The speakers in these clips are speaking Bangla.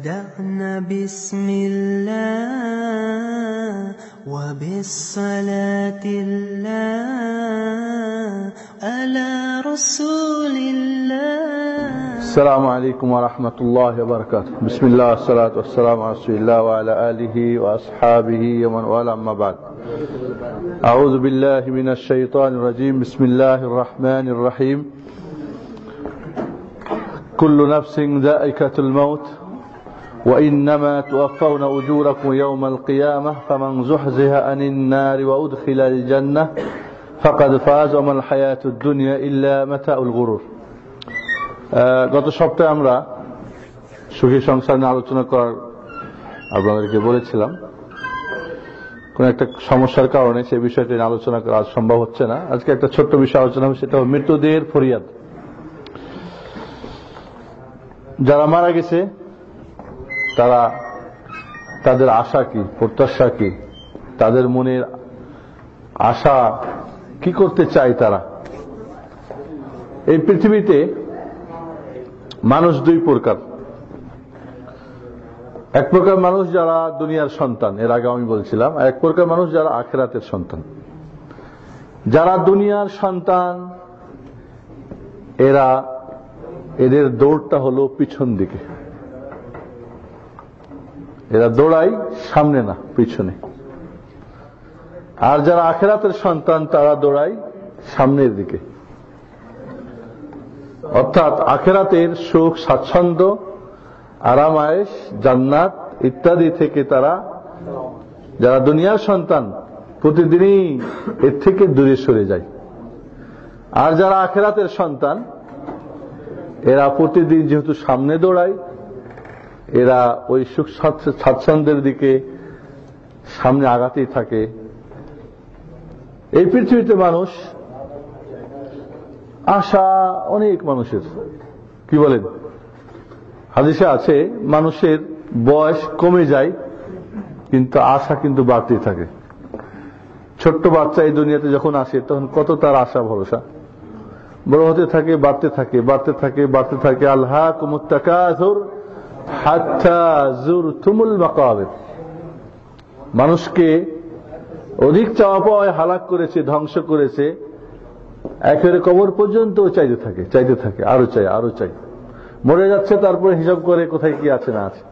بدأنا بسم الله وبالصلاة الله على رسول الله. السلام عليكم ورحمة الله وبركاته. بسم الله والصلاة والسلام على رسول الله وعلى آله وأصحابه ومن والاه، أما بعد. أعوذ بالله من الشيطان الرجيم. بسم الله الرحمن الرحيم. كل نفس ذائقة الموت وإنما توفون أجوركم يوم القيامة فمن زحزح عن النار وأدخل الجنة فقد فاز وما الحياة الدنيا إلا متاع الغرور. গত সপ্তাহে আমরা সুখী সংসার নিয়ে আলোচনা করার আপনাদেরকে বলেছিলাম। কোন একটা সমস্যার কারণে সেই বিষয়টি নিয়ে আলোচনা করা সম্ভব হচ্ছে না। আজকে একটা ছোট্ট বিষয় আলোচনা হবে, সেটা হল মৃতদেহের ফরিয়াদ। যারা মারা গেছে তারা তাদের আশা কি, প্রত্যাশা কি, তাদের মনের আশা কি করতে চায় তারা। এই পৃথিবীতে মানুষ দুই প্রকার। এক প্রকার মানুষ যারা দুনিয়ার সন্তান, এর আগে আমি বলছিলাম। এক প্রকার মানুষ যারা আখিরাতের সন্তান। যারা দুনিয়ার সন্তান এদের দৌড়টা হলো পিছন দিকে, এরা দৌড়ায় সামনে না পিছনে। আর যারা আখিরাতের সন্তান তারা দৌড়ায় সামনের দিকে। অর্থাৎ আখিরাতের সুখ, স্বাচ্ছন্দ্য, আরাম আয়েশ, জান্নাত ইত্যাদি থেকে তারা, যারা দুনিয়ার সন্তান, প্রতিদিনই এর থেকে দূরে সরে যায়। আর যারা আখিরাতের সন্তান এরা প্রতিদিন যেহেতু সামনে দৌড়ায়, এরা ওই সুখ স্বাচ্ছন্দ্যের দিকে সামনে আগাতেই থাকে। এই পৃথিবীতে মানুষ, আশা অনেক মানুষের, কি বলেন, হাদিসে আছে মানুষের বয়স কমে যায় কিন্তু আশা কিন্তু বাড়তেই থাকে। ছোট্ট বাচ্চা এই দুনিয়াতে যখন আসে তখন কত তার আশা ভরসা, বড় হতে থাকে, বাড়তে থাকে, বাড়তে থাকে, বাড়তে থাকে। আলহাকুমুত তাকাসুর হাত্তা যুরতুমুল মাকাবির। মানুষকে অধিক চাওয়া পাওয়ায় হালাক করেছে, ধ্বংস করেছে। একেবারে কবর পর্যন্ত চাইতে থাকে, চাইতে থাকে, আরো চাই, আরো চাই। মরে যাচ্ছে, তারপরে হিসাব করে কোথায় কি আছে না আছে।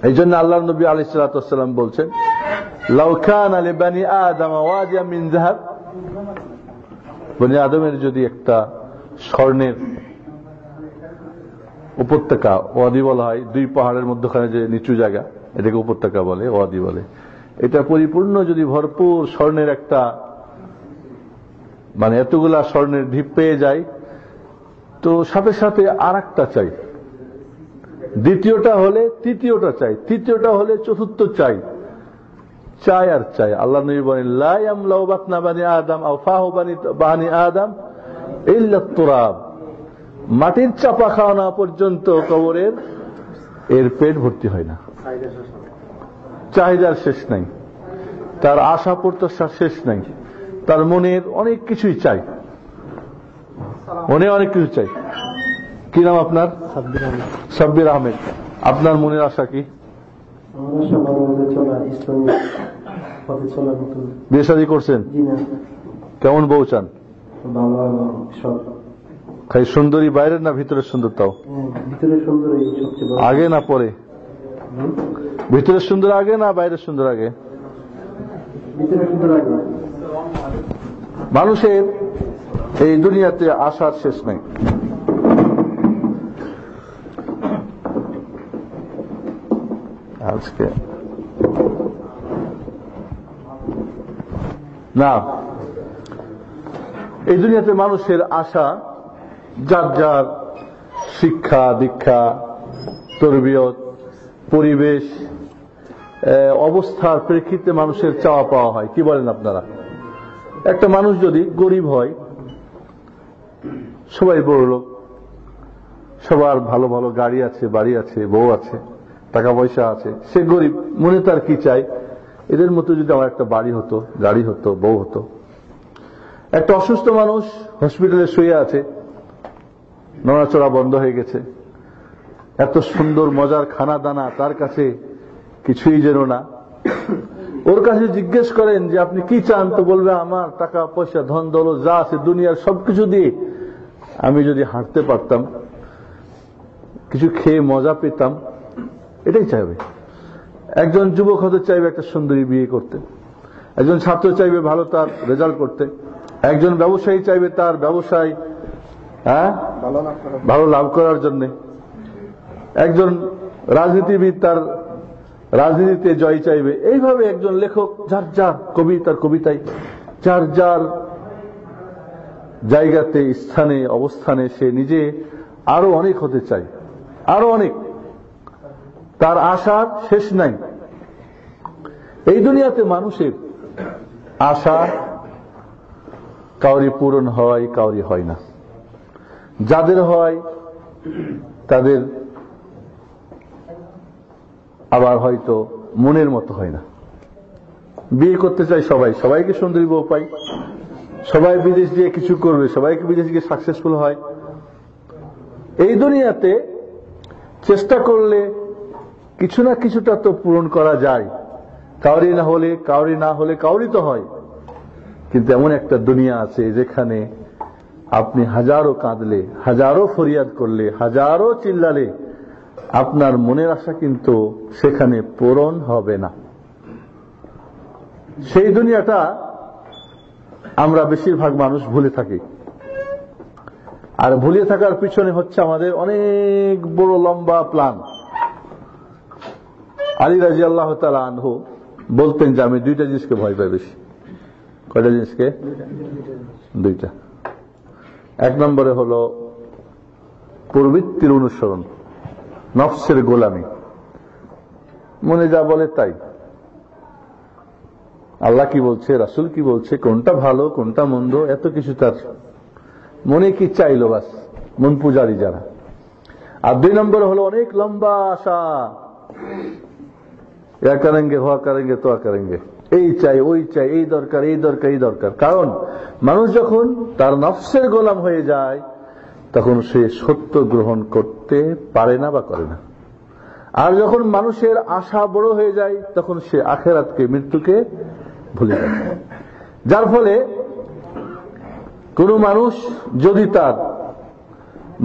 এই জন্য আল্লাহ নবী আলাইহিস সালাতু ওয়াস সালাম বলছেন, লাউ কানা লিবানি আদম ওয়াদিয়া মিন যাহাব। বনি আদমের যদি একটা স্বর্ণের উপত্যকা, ওয়াদি বলা হয়, দুই পাহাড়ের মধ্যখানে যে নিচু জায়গা, এটাকে উপত্যকা বলে, ওয়াদি বলে। এটা পরিপূর্ণ যদি ভরপুর স্বর্ণের একটা, মানে এতগুলা স্বর্ণের ঢিপ পেয়ে যায়, তো সাথে সাথে আর একটা চাই, দ্বিতীয়টা হলে তৃতীয়টা চাই, তৃতীয়টা হলে চতুর্থ চাই, চাই আর চাই। আল্লাহ নবী বলেন, লা ইয়ামলাউ বাতনা বানি আদম আও ফাহু বানি আদম ইল্লা তুরাব। মাটির চাপা খাওয়া না পর্যন্ত কবরের এর পেট ভর্তি হয় না। চাহিদার শেষ নাই, তার আশা প্রত্যাশার শেষ নাই, তার মনের অনেক কিছুই চাই, মনে অনেক কিছু চাই। কি নাম আপনার? সাব্বির আহমেদ। আপনার মনের আশা কি? বিয়ে শাদী করছেন? কেমন বউ চান? খাই সুন্দরী বাইরের না ভিতরের সুন্দর? তাও আগে না পরে? ভিতরের সুন্দর আগে না বাইরের সুন্দর আগে? মানুষের এই দুনিয়াতে আশার শেষ নাই। আজকে না, এই দুনিয়াতে মানুষের আশা যার যার শিক্ষা দীক্ষা, তরবিয়ত, পরিবেশ, অবস্থার প্রেক্ষিতে মানুষের চাওয়া পাওয়া হয়। কি বলেন আপনারা? একটা মানুষ যদি গরিব হয়, সবাই বড় লোক, সবার ভালো ভালো গাড়ি আছে, বাড়ি আছে, বউ আছে, টাকা পয়সা আছে, সে গরিব, মনে তার কি চাই, এদের মতো যদি আমার একটা বাড়ি হতো, গাড়ি হতো, বউ হতো। একটা অসুস্থ মানুষ হসপিটালে শুয়ে আছে, নড়াচড়া বন্ধ হয়ে গেছে, এত সুন্দর মজার খানা দানা তার কাছে কিছুই যেন না। ওর কাছে জিজ্ঞেস করেন যে আপনি কি চান, তো বলবে আমার টাকা পয়সা ধন দৌলত যা আছে দুনিয়ার সবকিছু দিয়ে আমি যদি হাঁটতে পারতাম, কিছু খেয়ে মজা পেতাম, এটাই চাইবে। একজন যুবক হতে চাইবে একটা সুন্দরী বিয়ে করতে, একজন ছাত্র চাইবে ভালো তার রেজাল্ট করতে, একজন ব্যবসায়ী চাইবে তার ব্যবসায় ভালো লাভ করার জন্য, একজন রাজনীতিবিদ তার রাজনীতিতে জয় চাইবে। এইভাবে একজন লেখক যার যার কবি তার কবিতায়, যার যার জায়গাতে স্থানে অবস্থানে সে নিজে আরো অনেক হতে চায়, আরো অনেক, তার আশার শেষ নাই। এই দুনিয়াতে মানুষের আশা কাউরি পূরণ হয়, কাউরি হয় না। যাদের হয় তাদের আবার হয়তো মনের মতো হয় না। বিয়ে করতে চাই সবাই, সবাইকে সুন্দরী বউ পাই, সবাই বিদেশ গিয়ে কিছু করবে, সবাইকে বিদেশ গিয়ে সাকসেসফুল হয়। এই দুনিয়াতে চেষ্টা করলে কিছু না কিছুটা তো পূরণ করা যায়, কাউরি না হলে কাউরি না হলে কাউরি তো হয়। কিন্তু এমন একটা দুনিয়া আছে যেখানে আপনি হাজারো কাঁদলে, হাজারো ফরিয়াদ করলে, হাজারো চিল্লালে আপনার মনের আশা কিন্তু সেখানে পূরণ হবে না। সেই দুনিয়াটা আমরা বেশিরভাগ মানুষ ভুলে থাকি। আর ভুলে থাকার পিছনে হচ্ছে আমাদের অনেক বড় লম্বা প্ল্যান। আলী রাদিয়াল্লাহু তাআলা আনহু বলতেন যে আমি দুইটা জিনিসকে ভয় পাই বেশি। কয়টা জিনিসকে? দুইটা। এক নম্বরে হলো প্রবৃত্তির অনুসরণ, নফসের গোলামি, মনে যা বলে তাই। আল্লাহ কি বলছে, রাসূল কি বলছে, কোনটা ভালো কোনটা মন্দ, এত কিছু তার মনে কি চাইলো বাস, মন পূজারি যারা। আর দুই নম্বর হলো অনেক লম্বা আশা, ইয়া করেঙ্গে হুয়া করেঙ্গে তো করেঙ্গে, এই চাই ওই চাই, এই দরকার এই দরকার এই দরকার। কারণ মানুষ যখন তার নফসের গোলাম হয়ে যায় তখন সে সত্য গ্রহণ করতে পারে না বা করে না। আর যখন মানুষের আশা বড় হয়ে যায় তখন সে আখেরাতকে, মৃত্যুকে ভুলে যায়। যার ফলে কোন মানুষ যদি তার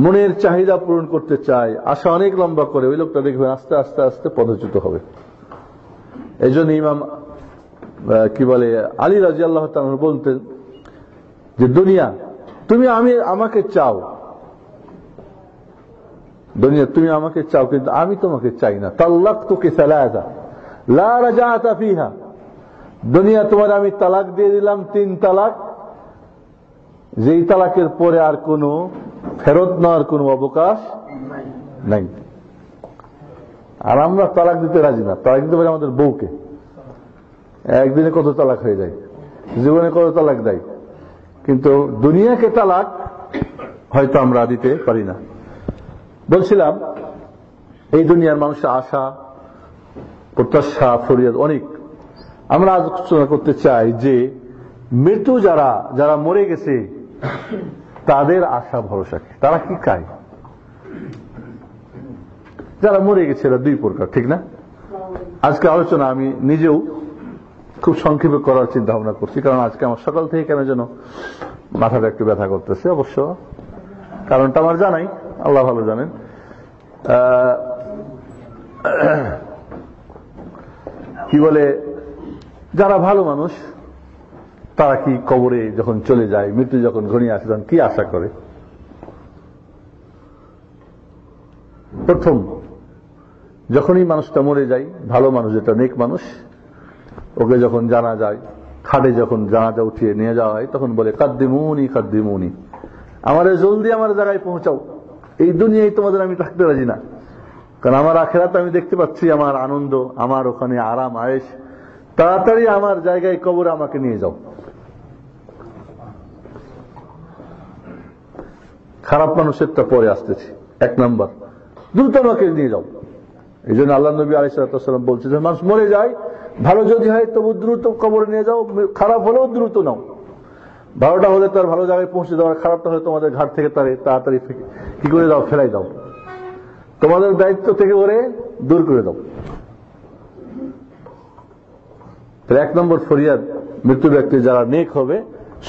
মনের চাহিদা পূরণ করতে চায়, আশা অনেক লম্বা করে, ওই লোকটা দেখবেন আস্তে আস্তে আস্তে পদচ্যুত হবে। এই জন্য ইমাম কি বলে আলী রাদিয়াল্লাহু তাআলা বলতেন যে দুনিয়া তুমি আমাকে চাও, দুনিয়া তুমি আমাকে চাও কিন্তু আমি তোমাকে চাই না। তাল্লাকতুকি সালাসা লা রাজাআতা ফিহা, দুনিয়া তোমার আমি তালাক দিয়ে দিলাম 3 তালাক, যেই তালাকের পরে আর কোনো ফেরত নেওয়ার কোনো অবকাশ নাই। আর আমরা তালাক দিতে রাজি না। তালাক দিতে পারি আমাদের বউকে, একদিনে কত তালাক হয়ে যায়, জীবনে কত তালাক দেয়, কিন্তু দুনিয়াকে তালাক হয়তো আমরা দিতে পারি না। বলছিলাম এই দুনিয়ার মানুষের আশা প্রত্যাশা ফরিয়াদ অনেক। আমরা আলোচনা করতে চাই যে মৃত্যু যারা যারা মরে গেছে তাদের আশা ভরসা কি, তারা কি চায়? যারা মরে গেছে এরা দুই প্রকার, ঠিক না? আজকে আলোচনা আমি নিজেও খুব সংক্ষেপে করার চিন্তা ভাবনা করছি, কারণ আজকে আমার সকাল থেকে কেন যেন মাথাটা একটু ব্যথা করতেছে। অবশ্য কারণটা আমার জানাই, আল্লাহ ভালো জানেন। কি বলে, যারা ভালো মানুষ তারা কি কবরে যখন চলে যায়, মৃত্যু যখন ঘনিয়ে আসে তখন কি আশা করে? প্রথম যখনই মানুষটা মরে যায়, ভালো মানুষ যেটা নেক মানুষ, ওকে যখন জানা যায়, খাটে যখন জানাজা উঠিয়ে নিয়ে যাওয়া হয় তখন বলে কাদ্দিমুনি কাদ্দিমুনি, আমারে জলদি আমার জায়গায় পৌঁছাও, এই দুনিয়ায় তোমাদের আমি থাকতে রাজি না। কারণ আমার আখেরাত আমি দেখতে পাচ্ছি, আমার আনন্দ, আমার ওখানে আরাম আয়েশ, তাড়াতাড়ি আমার জায়গায় কবরে আমাকে নিয়ে যাও। খারাপ মানুষেরটা পরে আসতেছি। এক নাম্বার, দ্রুত আমাকে নিয়ে যাও। এই জন্য আল্লাহ নবী আলাইহিস সালাম বলছে যে মানুষ মরে যায়, ভালো যদি হয় তবু দ্রুত কবরে নিয়ে যাও, খারাপ হলেও দ্রুত নাও। ভালোটা হলে তার ভালো জায়গায় পৌঁছে দাও, খারাপটা হলে তোমাদের ঘাট থেকে তাড়াতাড়ি কি করে দাও, ফেলাই দাও। তোমাদের দায়িত্ব থেকে ওরে দূর করে দাও। এক নম্বর ফরিয়াদ, মৃত্যু ব্যক্তি যারা নেক হবে,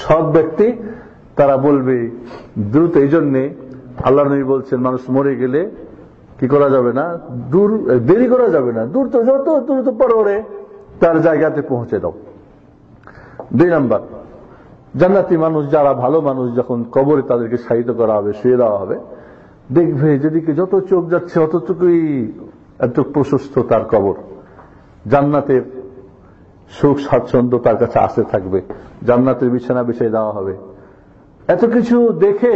সৎ ব্যক্তি, তারা বলবে দ্রুত। এই জন্যে আল্লাহ নবী বলছেন, মানুষ মরে গেলে কি করা যাবে না, দেরি করা যাবে না, দ্রুত যত দ্রুত পারো ওরে তার জায়গাতে পৌঁছে দাও। 2 নম্বর, জান্নাতি মানুষ যারা ভালো মানুষ, যখন কবরে তাদেরকে শায়িত করা হবে, শুয়ে দেওয়া হবে, দেখবে যেদিকে যত চোখ যাচ্ছে অতটুকুই এত প্রশস্ত তার কবর। জান্নাতের সুখ স্বাচ্ছন্দ্য তার কাছে আসতে থাকবে, জান্নাতের বিছানা বিছিয়ে দেওয়া হবে। এত কিছু দেখে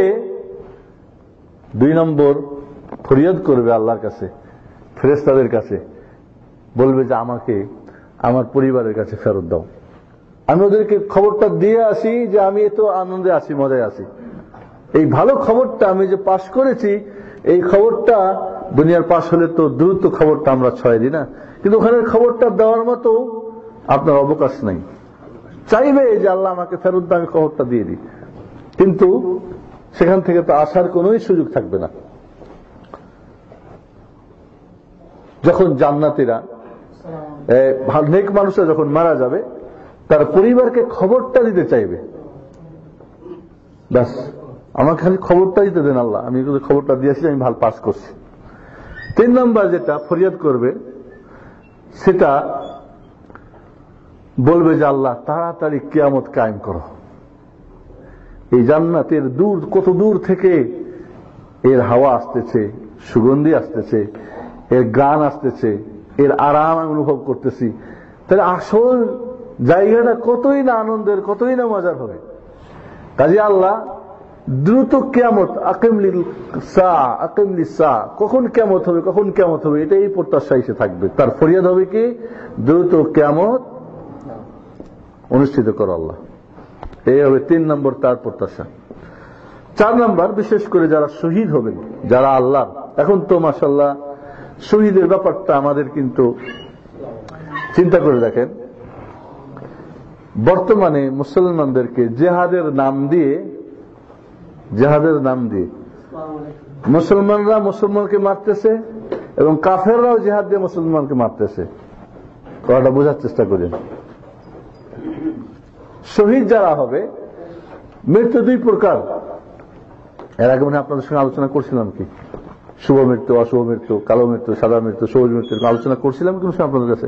2 নম্বর ফরিয়াদ করবে আল্লাহর কাছে, ফেরেশতাদের কাছে, বলবে যে আমাকে আমার পরিবারের কাছে ফেরত দাও। আমি ওদেরকে খবরটা দিয়ে আসি যে আমি এত আনন্দে আছি, মজায় আছি। এই ভালো খবরটা আমি যে পাশ করেছি, এই খবরটা দুনিয়ার পাশ হলে তো দ্রুত খবরটা আমরা ছড়াই দিই না, কিন্তু ওখানের খবরটা দেওয়ার মতো আপনার অবকাশ নাই। চাইবে যে আল্লাহ আমাকে ফেরত দাও, আমি খবরটা দিয়ে দিই, কিন্তু সেখান থেকে তো আসার কোন সুযোগ থাকবে না। যখন জান্নাতীরা, নেক মানুষরা যখন মারা যাবে, তার পরিবারকে খবরটা দিতে চাইবে, ব্যাস আমাকে খালি খবরটা দিতে দেন আল্লাহ, আমি খবরটা দিয়েছি, আমি ভালো পাস করছি। 3 নম্বর যেটা ফরিয়াদ করবে, সেটা বলবে যে আল্লাহ তাড়াতাড়ি কিয়ামত কায়েম করো। এই জান্নাতের কত দূর থেকে এর হাওয়া আসতেছে, সুগন্ধি আসতেছে, এর গান আসতেছে, এর আরাম আমি অনুভব করতেছি। তাহলে আসল জায়গাটা কতই না আনন্দের, কতই না মজার হবে। কাজে আল্লাহ দ্রুত কিয়ামত, কখন কিয়ামত হবে, কখন কিয়ামত হবে, এটাই প্রত্যাশা এসে থাকবে। তার ফরিয়াদ হবে কি, দ্রুত কিয়ামত অনুষ্ঠিত করো আল্লাহ। এই হবে 3 নম্বর তার প্রত্যাশা। 4 নম্বর, বিশেষ করে যারা শহীদ হবেন, যারা আল্লাহ, এখন তো মাশাআল্লাহ শহীদের ব্যাপারটা আমাদের কিন্তু চিন্তা করে দেখেন, বর্তমানে মুসলমানদেরকে জেহাদের নাম দিয়ে মুসলমানরা মুসলমানকে মারতেছে, এবং কাফেররাও জেহাদ দিয়ে মুসলমানকে মারতেছে। কথাটা বোঝার চেষ্টা করেন। শহীদ যারা হবে, মৃত্যু 2 প্রকার। এর আগে আপনাদের সঙ্গে আলোচনা করছিলাম কি, শুভ মৃত্যু, অশুভ মৃত্যু, কালো মৃত্যু, সাদা মৃত্যু, সবুজ মৃত্যু, আলোচনা করছিলাম কোন সময় আপনাদের কাছে,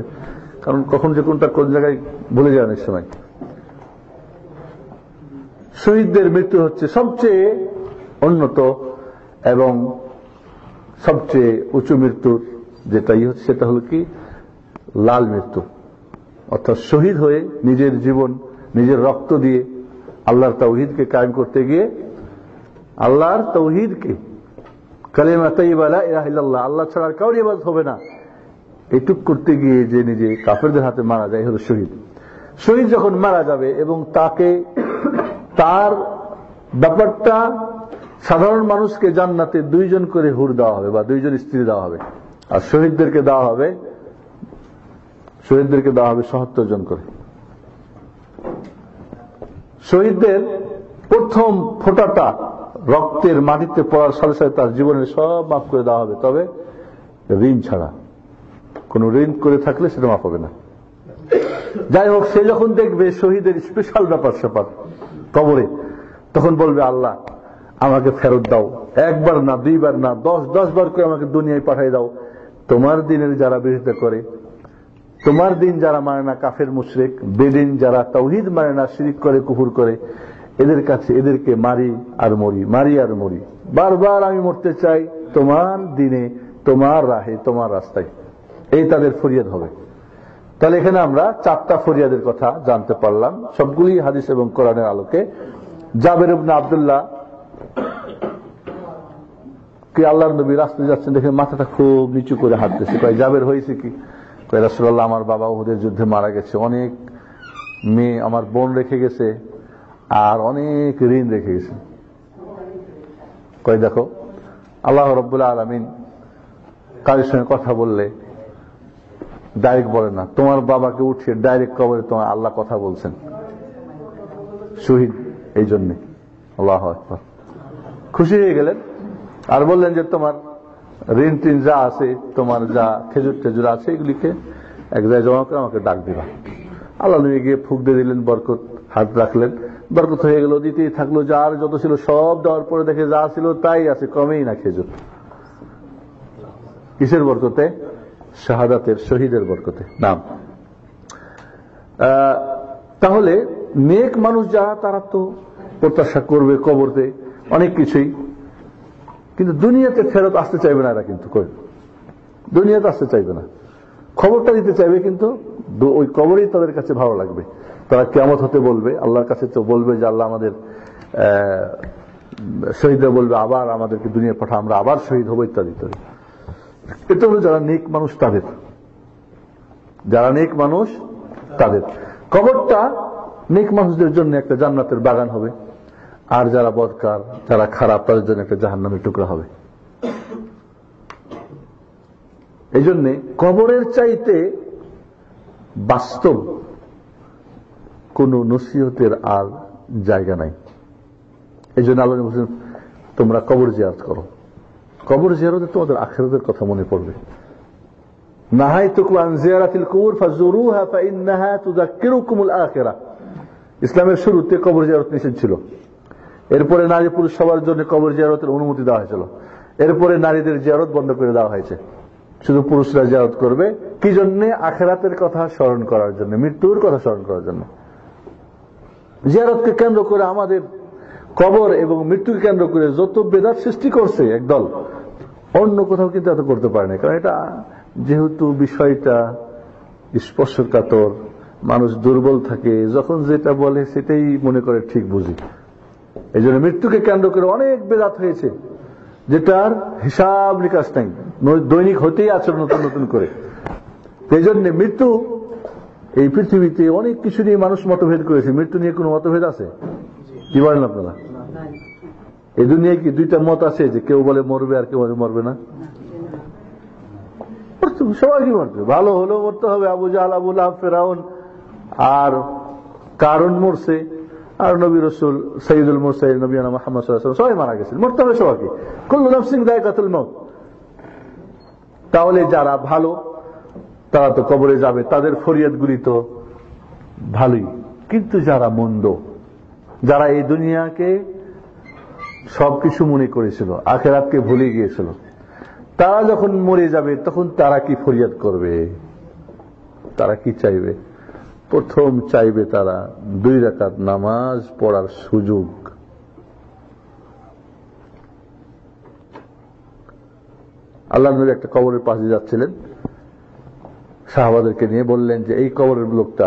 কারণ কখন যে কোনটা কোন জায়গায় ভুলে যান অনেক সময়। শহীদদের মৃত্যু হচ্ছে সবচেয়ে উন্নত এবং সবচেয়ে উঁচু মৃত্যুর যেটাই হচ্ছে, সেটা হলো কি লাল মৃত্যু। অর্থাৎ শহীদ হয়ে নিজের জীবন, নিজের রক্ত দিয়ে আল্লাহর তাওহীদকে কায়েম করতে গিয়ে, আল্লাহর তাওহীদকে, কালিমা তাইয়্যিবা লা ইলাহা ইল্লাল্লাহ, আল্লাহ ছাড়া আর কারোর ইবাদত হবে না, এইটুক করতে গিয়ে যে নিজে কাফেরদের হাতে মারা যায়, হলো শহীদ। শহীদ যখন মারা যাবে এবং তার ব্যাপারটা, সাধারণ মানুষকে জান্নাতে 2 জন করে হুর দেওয়া হবে, বা 2 জন স্ত্রী দেওয়া হবে, আর শহীদদেরকে দেওয়া হবে 77 জন করে। শহীদদের প্রথম ফোঁটাটা রক্তের মাটিতে পড়ার সাথে সাথে তার জীবনের সব মাফ করে দেওয়া হবে, তবে ঋণ ছাড়া। কোন ঋণ করে থাকলে সেটা মাফ হবে না। যাই হোক, সে যখন দেখবে শহীদের স্পেশাল ব্যাপার স্যাপার কবরে, তখন বলবে আল্লাহ আমাকে ফেরত দাও, 1 বার না, 2 বার না, 10 বার করে আমাকে দুনিয়ায় পাঠিয়ে দাও। তোমার দিনের যারা বিরোধিতা করে, তোমার দিন যারা মানে না, কাফের মুশরিক, বেদিন যারা তাওহীদ মানে না, শিরক করে, কুফর করে, এদের কাছে এদেরকে মারি আর মরি, বারবার আমি মরতে চাই তোমার দিনে, তোমার রাহে, তোমার রাস্তায়। এই তাদের ফরিয়াদ হবে। তাহলে এখানে আমরা 4টা ফরিয়াদের কথা জানতে পারলাম, সবগুলি হাদিস এবং কোরআনের আলোকে। জাবের ইবনে আব্দুল্লাহ কি আল্লাহর নবী রাস্তায় যাচ্ছেন, দেখে মাথাটা খুব নিচু করে হাঁটতেছে। কয় জাবের হয়েছে কি? কয় রাসূলুল্লাহ, আমার বাবা উহুদের যুদ্ধে মারা গেছে, অনেক মেয়ে আমার বোন রেখে গেছে, আর অনেক ঋণ রেখে গেছে। কয় দেখো, আল্লাহ রাব্বুল আলামিন কারোর সঙ্গে কথা বললে ডাইরেক্ট বলে না, তোমার বাবাকে উঠিয়ে ডাইরেক্ট কবরে তোমার আল্লাহ কথা বলছেন, শহীদ এই জন্যে। আল্লাহু আকবার। খুশি হয়ে গেলেন আর বললেন যে তোমার ঋণ টিন যা আছে, তোমার যা খেজুর টেজুর আছে, এগুলিকে এক জায়গায় জমা করে আমাকে ডাক দিবা। আল্লাহ নবী গিয়ে ফুক দিয়ে দিলেন, বরকত হাত রাখলেন, বরকত হয়ে গেল, দিতেই থাকলো। যার যত ছিল সব দেওয়ার পরে দেখে যা ছিল তাই আছে, কমেই না খেজুর। কিসের বরকতে? শাহাদাতের, শহীদের বরকতে। নাম তাহলে নেক মানুষ যারা, তারা তো প্রত্যাশা করবে কবরতে অনেক কিছুই, কিন্তু দুনিয়াতে ফেরত আসতে চাইবে না। এরা কিন্তু দুনিয়াতে আসতে চাইবে না, খবরটা দিতে চাইবে, কিন্তু ওই কবরই তাদের কাছে ভালো লাগবে। তারা কিয়ামত হতে বলবে, আল্লাহর কাছে তো বলবে যে আল্লাহ আমাদের শহীদরা বলবে আবার আমাদেরকে দুনিয়া পাঠা, আমরা আবার শহীদ হবো ইত্যাদি ইত্যাদি। এটা হলো যারা নেক মানুষ তাদের, যারা নেক মানুষ তাদের কবরটা নেক মানুষদের জন্য একটা জান্নাতের বাগান হবে, আর যারা বদকার, যারা খারাপ, তাদের জন্য একটা জাহান্নামের টুকরা হবে। এই জন্য কবরের চাইতে বাস্তব কোন নসিহতের আর জায়গা নাই। এই জন্য আল্লাহ বলেছেন তোমরা কবর জিয়ারত করো। কবর জিয়ারতে তোমাদের আখিরাতের কথা মনে পড়বে। নাহাইতুকুম আন জিয়ারাতিল কুবুর ফাজুরুহা ফাইন্নাহা তুযাক্কিরুকুমুল আখিরাহ। ইসলামের শুরুতে কবর জিয়ারত নিষেধ ছিল। এরপরে নারী পুরুষ সবার জন্য কবর জিয়ারতের অনুমতি দেওয়া হয়েছিল। এরপরে নারীদের জিয়ারত বন্ধ করে দেওয়া হয়েছে, শুধু পুরুষরা জিয়ারত করবে। কি জন্য? আখিরাতের কথা স্মরণ করার জন্য, মৃত্যুর কথা স্মরণ করার জন্য। জিয়ারতকে কেন্দ্র করে আমাদের কবর এবং মৃত্যুকে কেন্দ্র করে যত বেদাত সৃষ্টি করছে একদল, অন্য কোথাও কিন্তু এত করতে পারে না। কারণ এটা যেহেতু বিষয়টা স্পর্শকাতর, মানুষ দুর্বল থাকে, যখন যেটা বলে সেটাই মনে করে ঠিক বুঝি। এই জন্য মৃত্যুকে কেন্দ্র করে অনেক বেদাত হয়েছে, যেটার হিসাব নিকাশ নাই, দৈনিক হতেই আছে নতুন নতুন করে। এই জন্য মৃত্যু, এই পৃথিবীতে অনেক কিছু নিয়ে মানুষ মতভেদ করেছে। মৃত্যু নিয়ে কোনো মতভেদ আছে? কি বলেন আপনারা? এই দুনিয়ায় কি দুইটা মত আছে, যে কেউ বলে মরবে আর কেউ বলে মরবে না? সবাই কি মরবে, ভালো হলেও মরতে হবে। আবু জাহল, আবু লাহাব, ফিরআউন আর কারুন মরছে, আর নবী রাসূল সাইয়্যিদুল মুরসালিন নবিয়ানা মুহাম্মদ সাল্লাল্লাহু আলাইহি ওয়াসাল্লাম সবাই মারা গেছেন। মরতে হবে সবাইকে, কুল্লু নাফসিন যায়কাতুল মাউত। তাহলে যারা ভালো তারা তো কবরে যাবে, তাদের ফরিয়াদগুলি তো ভালোই। কিন্তু যারা মন্দ, যারা এই দুনিয়াকে সবকিছু মনে করেছিল, আখিরাতকে ভুলে গিয়েছিল, তারা যখন মরে যাবে তখন তারা কি ফরিয়াদ করবে? তারা কি চাইবে? প্রথম চাইবে তারা 2 রাকাত নামাজ পড়ার সুযোগ। আল্লাহ নবী একটা কবরের পাশে যাচ্ছিলেন, সাহাবাদেরকে নিয়ে বললেন যে এই কবরের লোকটা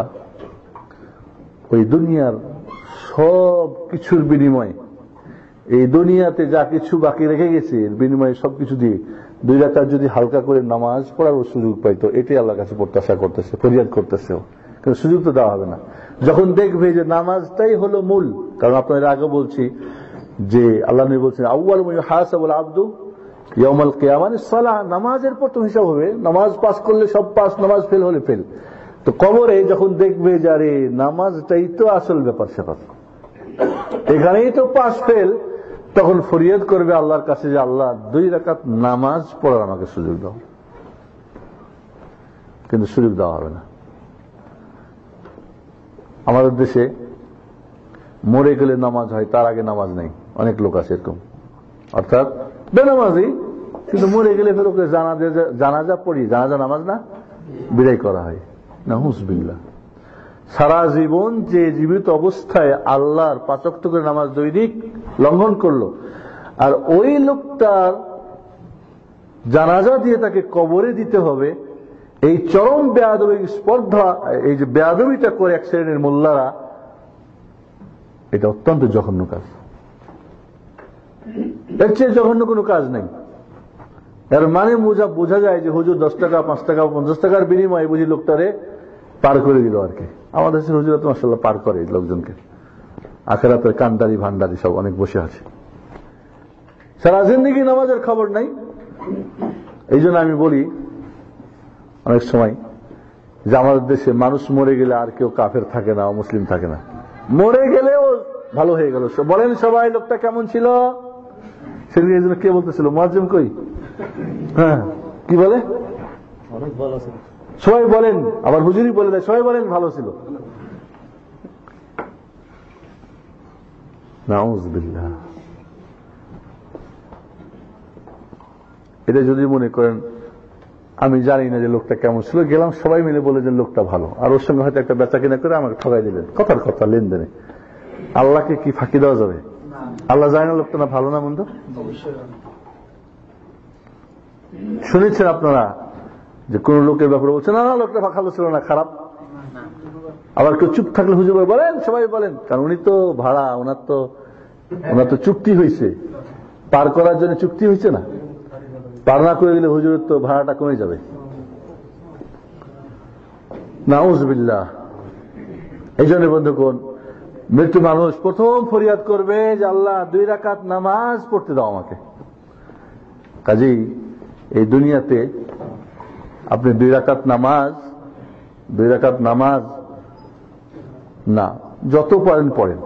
ওই দুনিয়ার সব কিছুর বিনিময়ে, এই দুনিয়াতে যা কিছু বাকি রেখে গেছে এর বিনিময়ে সবকিছু দিয়ে 2 রাকাত যদি হালকা করে নামাজ পড়ার সুযোগ পাইতো, এটাই আল্লাহর কাছে প্রত্যাশা করতেছে, ফরিয়াদ করতেছে। কিন্তু সুযোগ তো দেওয়া হবে না। যখন দেখবে যে নামাজটাই হলো মূল, কারণ আপনাদের আগে বলছি যে আল্লাহ নবী বলছেন আউয়ালু মা ইউহাসাবুল আবদু ইয়াউমাল কিয়ামাহ সালাহ, নামাজের প্রথম হিসাব হবে। নামাজ পাস করলে সব পাস, নামাজ ফেল হলে ফেল। তো কবরে যখন দেখবে যে আরে নামাজটাই তো আসল ব্যাপার স্যাপার, এখানেই তো পাস ফেল, তখন ফরিয়াদ করবে আল্লাহর কাছে যে আল্লাহ 2 রাকাত নামাজ পড়ার আমাকে সুযোগ দাও। কিন্তু সুযোগ দেওয়া হবে না। আমাদের দেশে মরে গেলে নামাজ হয়, তার আগে নামাজ নেই। অনেক লোক আছে এরকম, অর্থাৎ বেনামাজি, কিন্তু মরে গেলে ফের ওকে জানাজা পড়ি, জানাজা নামাজ না বিদায় করা হয়। নাউযুবিল্লাহ। সারা জীবন যে জীবিত অবস্থায় আল্লাহর 5 ওয়াক্ত করে নামাজ দৈনিক লঙ্ঘন করলো, আর ওই লোকটার জানাজা দিয়ে তাকে কবরে দিতে হবে, এই চরম বেয়াদবি স্পর্ধা, এই যে বেয়াদবিটা করে এক শ্রেণীর মোল্লারা, এটা অত্যন্ত জঘন্য কাজ। এর চেয়ে জঘন্য কোনো কাজ নেই। এর মানে বোঝা যায় যে হুজুর 10 টাকা 5 টাকা 50 টাকার বিনিময়ে বুঝি লোকটারে পার করে দিল আর কি। আমাদের দেশের হুজুরা তো মাশাআল্লাহ পার করে লোকজনকে। আখিরাতের কান্ডারি ভান্ডারি সব অনেক বসে আছে, সারা জিন্দেগি নামাজের খবর নাই। এই জন্য আমি বলি অনেক সময় যে আমাদের দেশে মানুষ মরে গেলে আর কেউ কাফের থাকে না, মুসলিম থাকে না। মরে গেলেও ভালো হয়ে গেল। বলেন সবাই লোকটা কেমন ছিল? সেদিকে এই জন্য কে বলতেছিল মুয়াজ্জিন কই? হ্যাঁ, কি বলে? অনেক ভালো ছিল। সবাই বলেন, আবার হুজুরই বলে দেয় সবাই বলেন ভালো ছিল। নাউযুবিল্লাহ। এটা যদি মনে করেন আমি জানি না যে লোকটা কেমন ছিল, গেলাম সবাই মিলে বলে যে লোকটা ভালো, আর ওর সঙ্গে হয়তো একটা বেচা কিনা করে আমাকে ঠকাই দিলেন, কথার কথা লেনদেনে, আল্লাহকে কি ফাঁকি দেওয়া যাবে? আল্লাহ জানে না লোকটা না ভালো না মন্দ? শুনেছেন আপনারা যে কোন লোকের ব্যাপারে বলছে না না লোকটা ভালো ছিল না, খারাপ? আবার কেউ চুপ থাকলে হুজুর বলেন সবাই বলেন, কারণ উনি তো ভাড়া, ওনার তো চুক্তি হয়েছে, পার করার জন্য চুক্তি হয়েছে না, পার না করে দিলে হুজুরের তো ভাড়াটা কমে যাবে। নাউযুবিল্লাহ। এই জন্য বন্ধুগণ, মৃত্যু মানুষ প্রথম ফরিয়াদ করবে যে আল্লাহ 2 রাকাত নামাজ পড়তে দাও আমাকে। কাজেই এই দুনিয়াতে আপনি 2 রাকাত নামাজ না, যত পারেন পড়েন,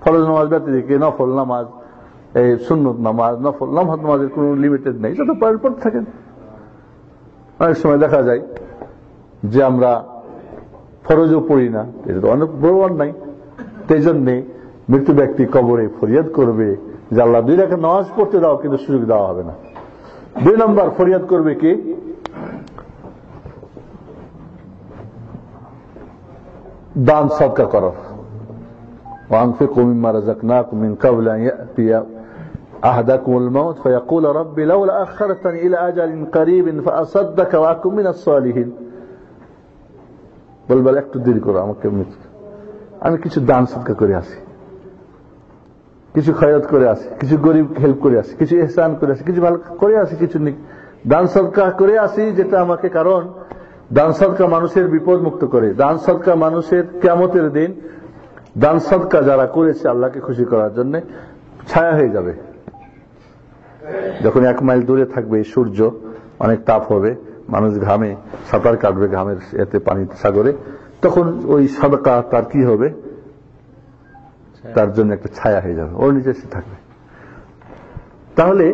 ফরজ নামাজ ব্যতিরেকে নফল নামাজ, এই সুন্নত নামাজ, নফল নামাজের কোন লিমিটেড নেই, যত পারেন পড়তে থাকেন। অনেক সময় দেখা যায় যে আমরা ফরজও পড়ি না, এটা তো অনেক বড় অন্যায়। সেই জন্যে মৃত্যু ব্যক্তি কবরে ফরিয়াদ করবে যে আল্লাহ 2 রাকাত নামাজ পড়তে দাও, কিন্তু সুযোগ দেওয়া হবে না। 2 নম্বর ফরিয়াদ করবে কি? দান সদকা করো। وأنفقوا مما رزقناكم من قبل أن يأتي أحدكم الموت فيقول ربي لولا أخرتني إلى أجل قريب فأصدق وأكن من الصالحين। বলবেন একটু দেরি করো, আমাকে আমি কিছু দান সদকা করে আসি, কিছু খয়রাত করে আসি, কিছু গরিব হেল্প করে আসি, কিছু ইহসান করে আসি, কিছু ভালো করে আসি, কিছু দান সদকা করে আসি, যেটা আমাকে, কারণ দান সদকা মানুষের বিপদ মুক্ত করে, দান সদকা মানুষের কিয়ামতের দিন দান সদকা যারা করেছে আল্লাহকে খুশি করার জন্য ছায়া হয়ে যাবে। যখন 1 মাইল দূরে থাকবে সূর্য, অনেক তাপ হবে, মানুষ ঘামে সাঁতার কাটবে ঘামের এতে পানি সাগরে, তখন ওই সদকা তার কি হবে, তার জন্য একটা ছায়া হয়ে যাবে, ওর নিচে সে থাকবে। তাহলে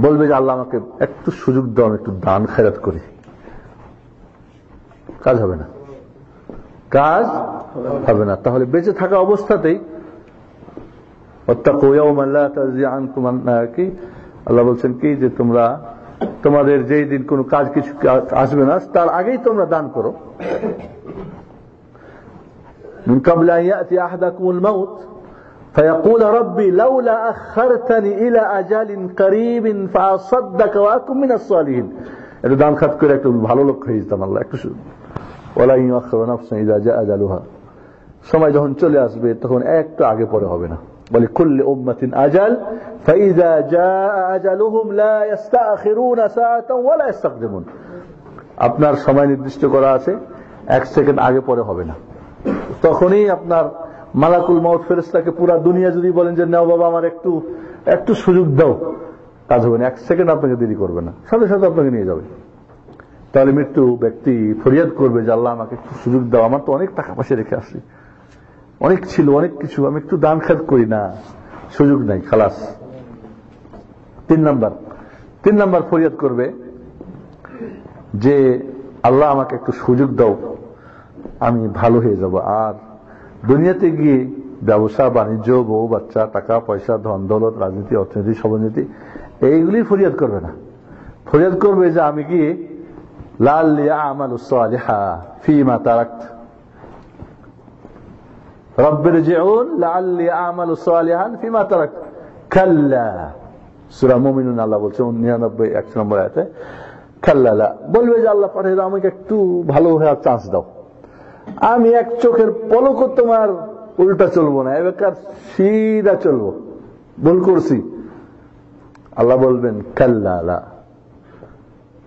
বলবে যে আল্লাহ আমাকে একটু সুযোগ দাও, একটু দান খেরাত করি, কাজ হবে না, কাজ হবে না। তাহলে বেঁচে থাকা অবস্থাতেই আল্লাহ বলছেন কি যে তোমরা তোমাদের যেই দিন কোন কাজ কিছু আসবে না তার আগেই তোমরা দান করো। من قبل أن يأتي أحدكم الموت فيقول ربي لولا أخرتني إلى أجل قريب فأصدق وأكن من الصالحين। এটা দান খাত করে একটু ভালো লোক হয়ে যেতাম আল্লাহ, একটু ওয়ালা ইউআখিরু নাফসান ইযা জাআ আজালুহা, সময় যখন চলে আসবে তখন একটু আগে পরে হবে না। বলে কুল্লি উম্মাতিন আজাল ফাইযা জাআ আজালুহুম লা ইস্তাখিরুনা সাআতান ওয়ালা ইস্তাকদিমুন। আপনার সময় নির্দিষ্ট করা আছে, 1 সেকেন্ড আগে পরে হবে না। তখনই আপনার মালাকুল মউত ফেরেশতাকে পুরো দুনিয়া যদি বলেন যে নাও বাবা আমার একটু সুযোগ দাও, কাজ হবে না, 1 সেকেন্ড আপনাকে দেরি করবে না, সাথে সাথে আপনাকে নিয়ে যাবে। তাহলে মৃত্যু ব্যক্তি ফরিয়াদ করবে যে আল্লাহ আমাকে একটু সুযোগ দাও, আমার তো অনেক টাকা পয়সা রেখে আসছি, অনেক ছিল, অনেক কিছু, আমি একটু দান খাত করি না, সুযোগ নাই, খালাস। 3 নাম্বার ফরিয়াদ করবে যে আল্লাহ আমাকে একটু সুযোগ দাও, আমি ভালো হয়ে যাব, আর দুনিয়াতে গিয়ে ব্যবসা বাণিজ্য, বউ বাচ্চা, টাকা পয়সা, ধন দৌলত, রাজনীতি, অর্থনীতি, সমাজনীতি এইগুলি ফরিয়াদ করবে না। ফরিয়াদ করবে যে আমি গিয়ে লাআল্লি আ'মালু সালিহা ফীমা তারাকত, রব্বিরজিউন লাআল্লি আ'মালু সালিহান ফীমা তারাকত কাল্লা। সূরা মুমিনুন আল্লাহ বলছে 99 নম্বর আয়াতে, কাল্লা লা, বলবে যে আল্লাহ পাঠিয়ে দাও, আমাকে একটু ভালো হওয়ার চান্স দাও, আমি 1 চোখের পলকও তোমার উল্টা চলবো না, এবার সিধা চলবো, ভুল করছি। আল্লাহ বলবেন কাল্লা লা,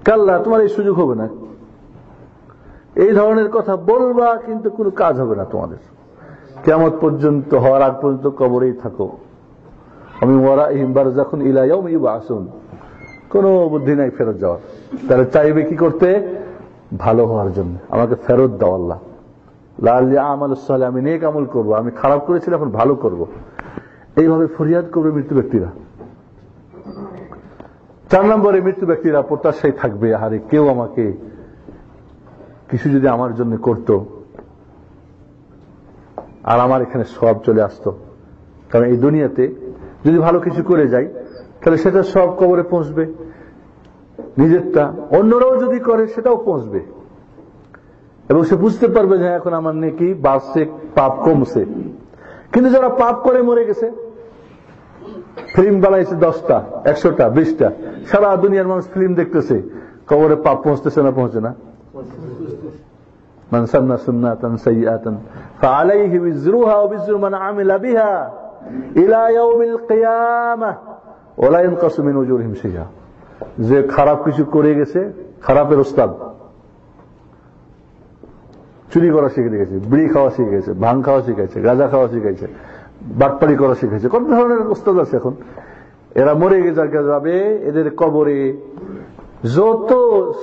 কাল্লা তোমার এই সুযোগ হবে না, এই ধরনের কথা বলবা কিন্তু কোনো কাজ হবে না তোমাদের, কিয়ামত পর্যন্ত, হওয়ার আগ পর্যন্ত কবরেই থাকো। আমি ওয়ারাইহিম বারযাখুন ইলা ইয়াউমি ইউবআসুন, কোনো বুদ্ধি নাই ফেরত যাওয়ার। তাহলে চাইবে কি করতে? ভালো হওয়ার জন্য, আমাকে ফেরত দাও আল্লাহ, লাআল্লি আ'মালু সালিহ, আমি নেক আমল করবো, আমি খারাপ করেছিলাম এখন ভালো করব, এইভাবে ফরিয়াদ করবে মৃত্যু ব্যক্তিরা। 4 নম্বরে মৃত্যু ব্যক্তিরা প্রত্যাশায় থাকবে, আরে কেউ আমাকে কিছু যদি আমার জন্য করত আর আমার এখানে সব চলে আসতো। কারণ এই দুনিয়াতে যদি ভালো কিছু করে যাই তাহলে সেটা সব কবরে পৌঁছবে, নিজেরটা অন্যরাও যদি করে সেটাও পৌঁছবে, এবং সে বুঝতে পারবে যে এখন আমার নেকি বাড়ছে, পাপ কমছে। কিন্তু যারা পাপ করে মরে গেছে, ফিল্ম বানাইছে 10টা 100টা 20টা, সারা দুনিয়ার মানুষ ফিল্ম দেখতেছে, কবরে পাপ পৌঁছতেছে না? পৌঁছে না। মান সান্না সুন্নাতান সাইয়্যাতান ফাআলাইহি বিজরুহা ওয়া বিজরু মান আমিলা বিহা ইলা ইয়াউমিল কিয়ামাহ ওয়া লা ইয়ানকাসু মিন উজুরিহিম শাইআ। যে খারাপ কিছু করে গেছে, খারাপের ওস্তাদ, চুরি করা শিখে গেছে, বিড়ি খাওয়া শিখে গেছে, ভাং খাওয়া শিখেছে, গাঁজা খাওয়া শিখেছে, বাটপাড়ি করা শিখেছে, কত ধরনের ওস্তাদ আছে এখন। এরা মরে যাবে, এদের কবরে যত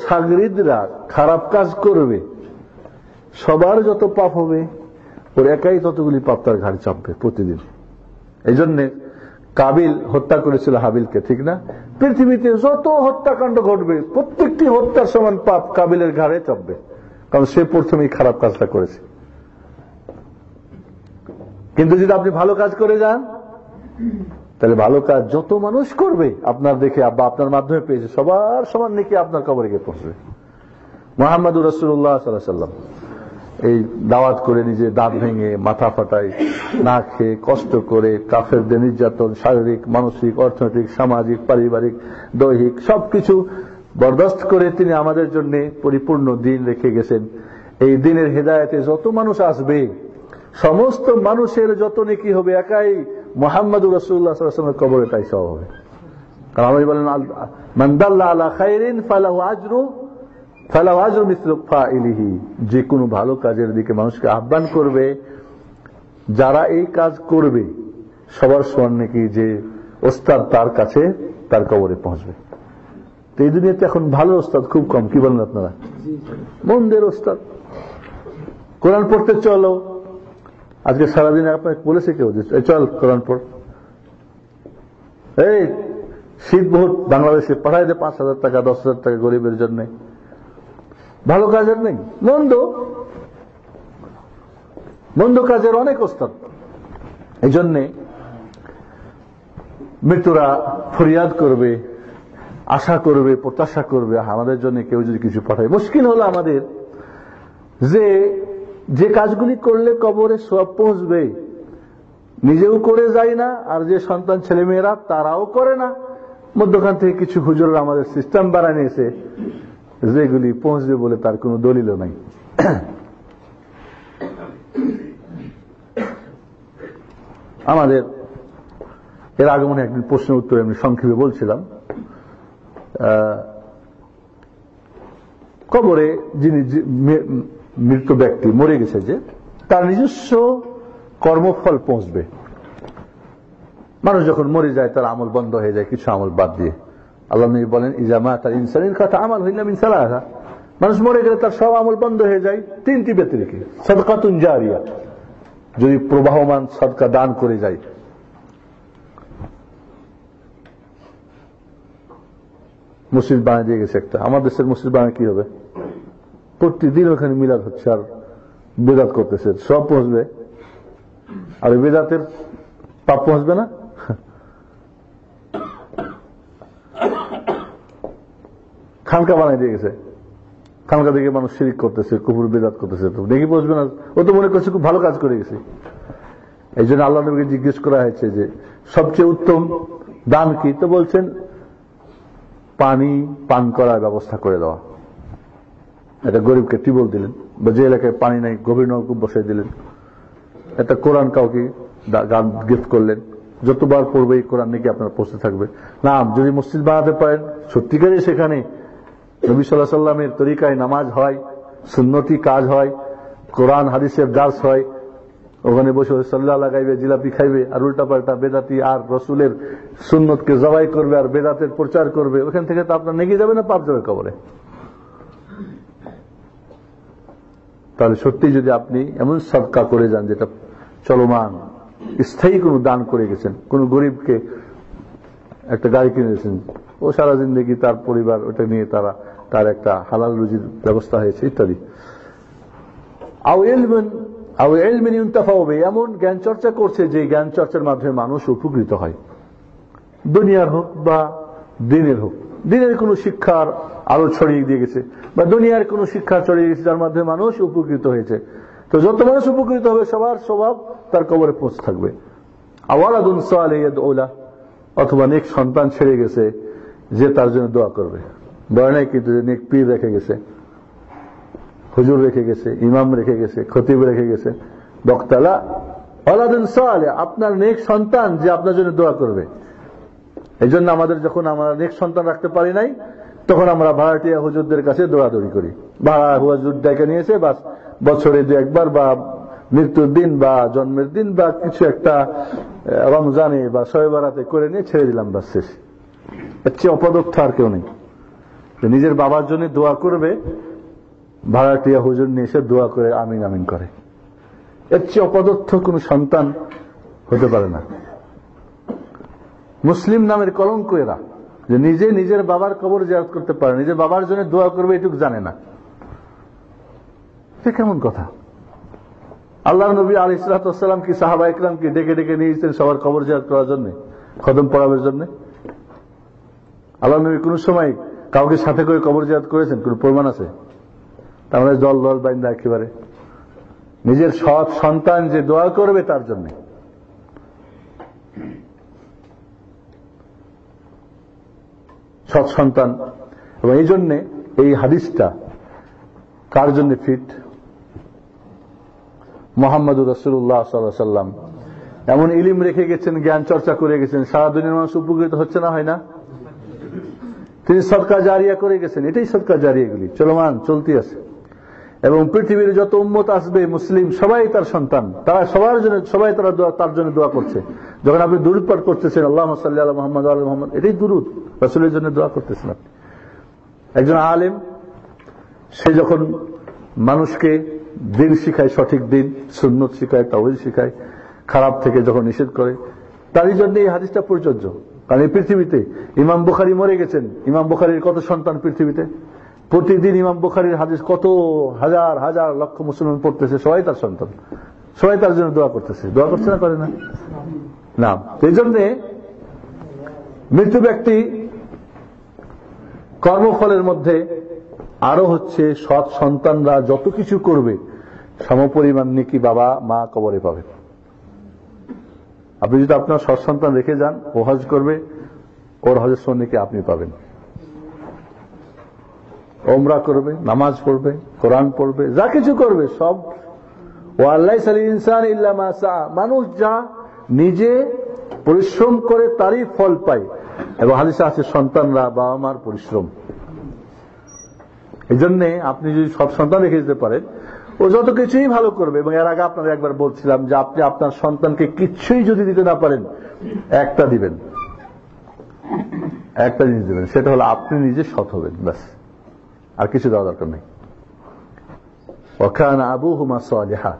সাগরিদরা খারাপ কাজ করবে সবার যত পাপ হবে, ওর একাই ততগুলি পাপ তার ঘাড়ে চাপবে প্রতিদিন। এই জন্যে কাবিল হত্যা করেছিল হাবিলকে, ঠিক না? পৃথিবীতে যত হত্যাকাণ্ড ঘটবে প্রত্যেকটি হত্যার সমান পাপ কাবিলের ঘাড়ে চাপবে, কারণ সে প্রথমেই খারাপ কাজটা করেছে। কিন্তু যদি আপনি ভালো কাজ করে যান, তাহলে ভালো কাজ যত মানুষ করবে আপনার দেখে বা আপনার মাধ্যমে পেয়েছে, সবার সমান নাকি আপনার কবরে গিয়ে পৌঁছবে। মুহাম্মদুর রাসূলুল্লাহ সাল্লাল্লাহু আলাইহি ওয়াসাল্লাম এই দাওয়াত করে নিজে দাঁত ভেঙে, মাথা ফাটাই, না খেয়ে, কষ্ট করে, কাফেরদের নির্যাতন, শারীরিক, মানসিক, অর্থনৈতিক, সামাজিক, পারিবারিক, দৈহিক সবকিছু বরদাস্ত করে তিনি আমাদের জন্য পরিপূর্ণ দিন রেখে গেছেন। এই দিনের হেদায়েতে যত মানুষ আসবে, সমস্ত মানুষের যত নেকি হবে, একাই মুহাম্মদুর রাসূলুল্লাহ সাল্লাল্লাহু আলাইহি ওয়াসাল্লামের কবরে তাই সওয়াব হবে। কারণ আল্লাহ বলেন, মান দাল্লা আলা খায়রিন ফালাহু আজরু মিসলু ফাইলিহি। যে কোনো ভালো কাজের দিকে মানুষকে আহ্বান করবে, যারা এই কাজ করবে সবার সমান নাকি যে ওস্তাদ তার কাছে তার কবরে পৌঁছবে। তো এই দুনিয়াতে এখন ভালো ওস্তাদ খুব কম, কি বলেন আপনারা? মন্দের ওস্তাদ। কোরআন পড়তে চলো, আজকে সারাদিন আপনাকে বলেছে কেউ যে চল কোরআন পড়, এই শীত বহুত বাংলাদেশে পাঠাই দে 5,000 টাকা 10,000 টাকা গরিবের জন্য। ভালো কাজের নেই, মন্দ কাজের অনেক ওস্তাদ। এই জন্যে মৃত্যুরা ফরিয়াদ করবে, আশা করবে, প্রত্যাশা করবে আমাদের জন্য কেউ যদি কিছু পাঠায়। মুশকিল হলো আমাদের যে কাজগুলি করলে কবরে সওয়াব পৌঁছবে নিজেও করে যায় না, আর যে সন্তান ছেলেমেয়েরা তারাও করে না। মধ্যখান থেকে কিছু হুজুররা আমাদের সিস্টেম বানায় নিয়েছে যেগুলি পৌঁছবে বলে তার কোনো দলিলও নাই। আমাদের এর আগমনে একদিন প্রশ্ন উত্তরে আমি সংক্ষেপে বলছিলাম, কবরে যিনি মৃত ব্যক্তি মরে গেছে, যে তার নিজস্ব কর্মফল পৌঁছবে। মানুষ যখন মরে যায় তার আমল বন্ধ হয়ে যায়, কিছু আমল বাদ দিয়ে। আল্লাহ নবী বলেন, ইজা মাতাল ইনসানিন কথা আমাল হইলা মিন সালাসা। মানুষ মরে গেলে তার সব আমল বন্ধ হয়ে যায় 3টি ব্যতিরেকে। সাদকাতুন জারিয়া, যদি প্রবাহমান সদকা দান করে যায়। মসজিদ বানিয়ে দিয়ে গেছে একটা, আমার দেশের মসজিদ বানিয়ে কি হবে? প্রতিদিন ওখানে মিলাদ হচ্ছে আর বেদাত করতেছে, সব পৌঁছবে। আর বেদাতের পাপ পৌঁছবে না? খানকা বানাই দিয়ে গেছে, খানকা থেকে মানুষ শিরিক করতেছে, কুফর বেদাত করতেছে, তো দেখি পৌঁছবে না? ও তো মনে করছে খুব ভালো কাজ করে গেছে। এই জন্য আল্লাহ নবীকে জিজ্ঞেস করা হয়েছে যে সবচেয়ে উত্তম দান কি, তো বলছেন পানি পান করার ব্যবস্থা করে দেওয়া। একটা গরিবকে টিউবওয়েল দিলেন, বা যে এলাকায় পানি নাই গভীর নলকূপ বসাই দিলেন। একটা কোরআন কাউকে গিফট করলেন, যতবার পড়বে এই কোরআন নাকি আপনার পৌঁছে থাকবে। না, যদি মসজিদ বানাতে পারেন সত্যিকারই সেখানে নবী সাল্লাল্লাহু আলাইহি ওয়াসাল্লামের তরিকায় নামাজ হয়, সুন্নতি কাজ হয়, কোরআন হাদিসের দার্স হয়, ওখানে বসে সাল্লাহ লাগাইবে, জিলাপি খাইবে, আর উল্টা পাল্টা বেদাতি আর রসুলের সুন্নতকে জবাই করবে আর বেদাতের প্রচার করবে, ওখান থেকে তো আপনার নেগে যাবে না, পাপ যাবে কবরে। তাহলে সত্যি যদি আপনি এমন সদকা করে যান যেটা চলমান, স্থায়ী কোনো দান করে গেছেন, কোন গরিবকে একটা গাড়ি কিনেছেন, ও সারা জিন্দগি তার পরিবার ওটা নিয়ে তার একটা হালাল রুজির ব্যবস্থা হয়েছে ইত্যাদি। এমন জ্ঞান চর্চা করছে যে জ্ঞান চর্চার মাধ্যমে মানুষ উপকৃত হয়, দুনিয়ার হোক বা দিনের হোক। দিনের কোন শিক্ষার আলো ছড়িয়ে দিয়ে গেছে বা দুনিয়ার কোন শিক্ষা ছড়িয়ে গেছে যার মাধ্যমে মানুষ উপকৃত হয়েছে। তো যত মানুষ উপকৃত হবে সবার স্বভাব তার কবরে পৌঁছে থাকবে। আওয়ালাদুন সালিহুন লাহু, অথবা নেক সন্তান ছেড়ে গেছে যে তার জন্য দোয়া করবে। বলে নাই কিন্তু নেক পীর রেখে গেছে, হুজুর রেখে গেছে, ইমাম রেখে গেছে, খতিব রেখে গেছে, বক্তালা। ওয়ালাদুন সালিহ, আপনার নেক সন্তান যে আপনার জন্য দোয়া করবে। এই জন্য আমাদের যখন আমরা নেক সন্তান রাখতে পারি নাই তখন আমরা ভাড়াটিয়া হুজুরদের কাছে দৌড়াদৌড়ি করি। ভাড়া হুজুর ডেকে নিয়েছে, বাস বছরে দু একবার বা মৃত্যুর দিন বা জন্মের দিন বা কিছু একটা রমজানে বা শবে বরাতে করে নিয়ে ছেড়ে দিলাম, বাস শেষ। এর চেয়ে অপদস্থ আর কেউ নেই। নিজের বাবার জন্য দোয়া করবে, ভাড়াটিয়া হুজুর নিয়ে এসে দোয়া করে আমিন আমিন করে। এর চেয়ে অপদস্থ কোন সন্তান হতে পারে না। মুসলিম নামের কলঙ্ক এরা, যে নিজে নিজের বাবার কবর জিয়ারত করতে পারে, নিজের বাবার জন্য দোয়া করবে এটুকু জানে না। এটা কেমন কথা? আল্লাহ নবী আলাইহিস সালাতু ওয়াস সালাম কি সাহাবা ইকরাম কি ডেকে ডেকে নিয়েছেন সবার কবর জিয়ারত করার জন্য, খতম পড়াবার জন্য? আল্লাহ নবী কোন সময় কাউকে সাথে করে কবর জিয়ারত করেছেন? কোন প্রমাণ আছে? তাহলে দল দল বাইন্দা একেবারে নিজের সৎ সন্তান যে দোয়া করবে তার জন্য। সৎ সন্তান। এবং এই জন্য এই হাদিসটা কার জন্য ফিট? মুহাম্মদুর রাসূলুল্লাহ সাল্লাল্লাহু আলাইহি ওয়াসাল্লাম এমন ইলম রেখে গেছেন, জ্ঞান চর্চা করে গেছেন, সারা দুনিয়ার মানুষ উপকৃত হচ্ছে না, হয় না? তিনি সদকা জারিয়া করে গেছেন। এটাই সদকা জারিয়া, এগুলি চলমান চলতি আছে। এবং পৃথিবীর যত উম্মত আসবে মুসলিম সবাই তার সন্তান, তারা সবার জন্য সবাই তার জন্য দোয়া করছে। যখন আপনি দুরূদ পাঠ করতেছেন আল্লাহুম্মা সাল্লি আলা মুহাম্মাদ ওয়া আলা মুহাম্মাদ, এটাই দুরূদ, রাসূলের জন্য দোয়া করতেছেন আপনি। একজন আলেম সে যখন মানুষকে দিন শিখায়, সঠিক দিন, সুন্নত শিখায়, তাওহীদ শিখায়, খারাপ থেকে যখন নিষেধ করে, তারই জন্য এই হাদিসটা প্রযোজ্য। কারণ এই পৃথিবীতে ইমাম বুখারী মরে গেছেন, ইমাম বুখারীর কত সন্তান পৃথিবীতে? প্রতিদিন ইমাম বুখারীর হাদিস কত হাজার হাজার লক্ষ মুসলমান পড়তেছে, সবাই তার সন্তান, সবাই তার জন্য দোয়া করতেছে। দোয়া করছে না, করে না? না। এই জন্যে মৃত্যু ব্যক্তি কর্মফলের মধ্যে আরো হচ্ছে সৎ সন্তানরা যত কিছু করবে সমপরিমাণ নেকি বাবা মা কবরে পাবে। আপনি যদি আপনার সৎ সন্তান রেখে যান, ও হজ করবে, ওর হজের সন্ন্যাসী আপনি পাবেন। ওমরা করবে, নামাজ পড়বে, কোরআন পড়বে, যা কিছু করবে সব। ওয়াল্লাইসা লিল ইনসানি ইল্লা মা সাআ, মানুষ যা নিজে পরিশ্রম করে তারই ফল পায়। এবং হাদিসে আছে সন্তানরা বাবা মার পরিশ্রম। এই জন্য আপনি যদি সব সন্তান রেখে দিতে পারেন, ও যত কিছুই ভালো করবে। এবং এর আগে আপনাদের একবার বলছিলাম যে আপনি আপনার সন্তানকে কিছুই যদি দিতে না পারেন, একটা দিবেন, একটা জিনিস দিবেন, সেটা হলো আপনি নিজে সৎ হবেন, ব্যাস, আর কিছু দেওয়া দরকার নেই। ওয়াকানা আবুহুমা সালিহা,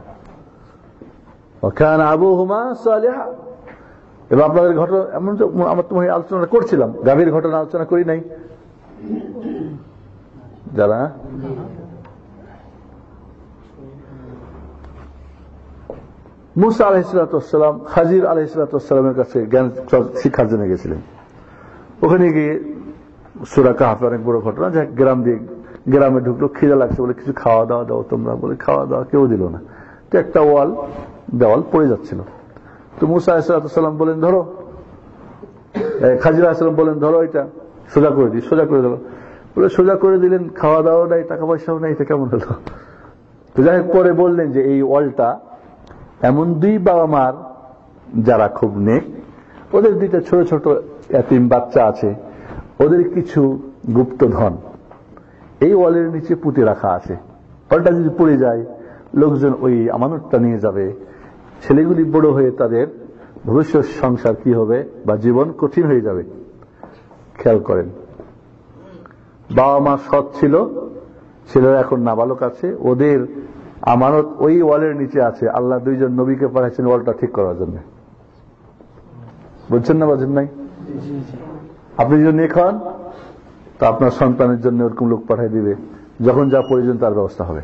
ওয়াকানা আবুহুমা সালিহা। এবার আপনাদের ঘটনা এমন, আমরা তোমাকে আলোচনা করছিলাম, গাভীর ঘটনা আলোচনা করি নাই যারা? মুসা আলাইহিস সালাম খাজির আলাইহিস সালামের কাছে জ্ঞান শিক্ষার জন্য গেছিলেন। ওখানে গিয়ে সূরা কাহফের অনেক বড় ঘটনা, যে গ্রামে ঢুকলো, খিদে লাগছে বলে কিছু খাওয়া দাওয়া দাও তোমরা, বলে খাওয়া দাওয়া কেউ দিল না। তো একটা দেওয়াল পড়ে যাচ্ছিল। তো মুসা আলাইহিস সালাম বলেন ধরো, খাজির আলাইহিস সালাম বলেন ধরো, এটা সোজা করে দিই। সোজা করে দিল, বলে সোজা করে দিলেন, খাওয়া দাওয়া নাই, টাকা পয়সাও নাই, এটা কেমন হলো? তো যাই হোক, পরে বললেন যে এই ওয়ালটা এমন দুই বাবা মার যারা খুব নেক, ওদের দুইটা ছোট ছোট এতিম বাচ্চা আছে, ওদের কিছু গুপ্ত ধন এই ওয়ালের নিচে পুঁতে রাখা আছে। ওয়ালটা যদি পড়ে যায়, লোকজন ওই আমানতটা নিয়ে যাবে, ছেলেগুলি বড় হয়ে তাদের ভবিষ্যৎ সংসার কি হবে বা জীবন কঠিন হয়ে যাবে। খেয়াল করেন, বাবা মা সৎ ছিল, ছেলেরা এখন নাবালক আছে, ওদের আমানত ওই ওয়ালের নিচে আছে। আল্লাহ দুইজন নবীকে পাঠাচ্ছেন ওয়ালটা ঠিক করার জন্য। বুঝছেন না, বুঝেন নাই? আপনি যদি নেক হন তো আপনার সন্তানের জন্য ওরকম লোক পাঠিয়ে দিবে, যখন যা প্রয়োজন তার ব্যবস্থা হবে।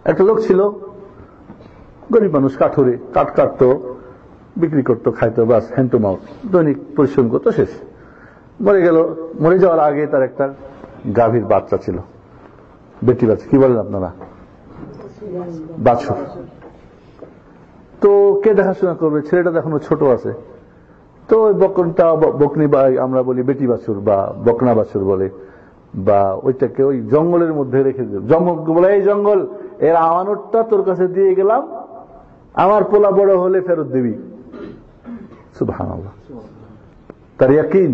একটা লোক ছিল, গরিব মানুষ, কাঠুরে, কাঠ কাটতো, বিক্রি করতো, খাইতো, বাস হ্যান্ড টু মাউথ, দৈনিক পরিশ্রম করতো, শেষ। মরে গেল। মরে যাওয়ার আগে তার একটা গাভীর বাচ্চা ছিল, বেটি বাচ্চা, কি বলেন আপনারা, বাছুর। তো কে দেখাশোনা করবে? ছেলেটা এখনো ছোট আছে। তো ওই বকনটা, বকনি বা আমরা বলি বেটি বাছুর বা বকনা বাছুর বলে, বা ওইটাকে ওই জঙ্গলের মধ্যে রেখে দিল। জঙ্গল বলে, এই জঙ্গল, এর আমানতটা তোর কাছে দিয়ে গেলাম, আমার পোলা বড় হলে ফেরত দিবি। সুবহানাল্লাহ। তার ইয়াকিন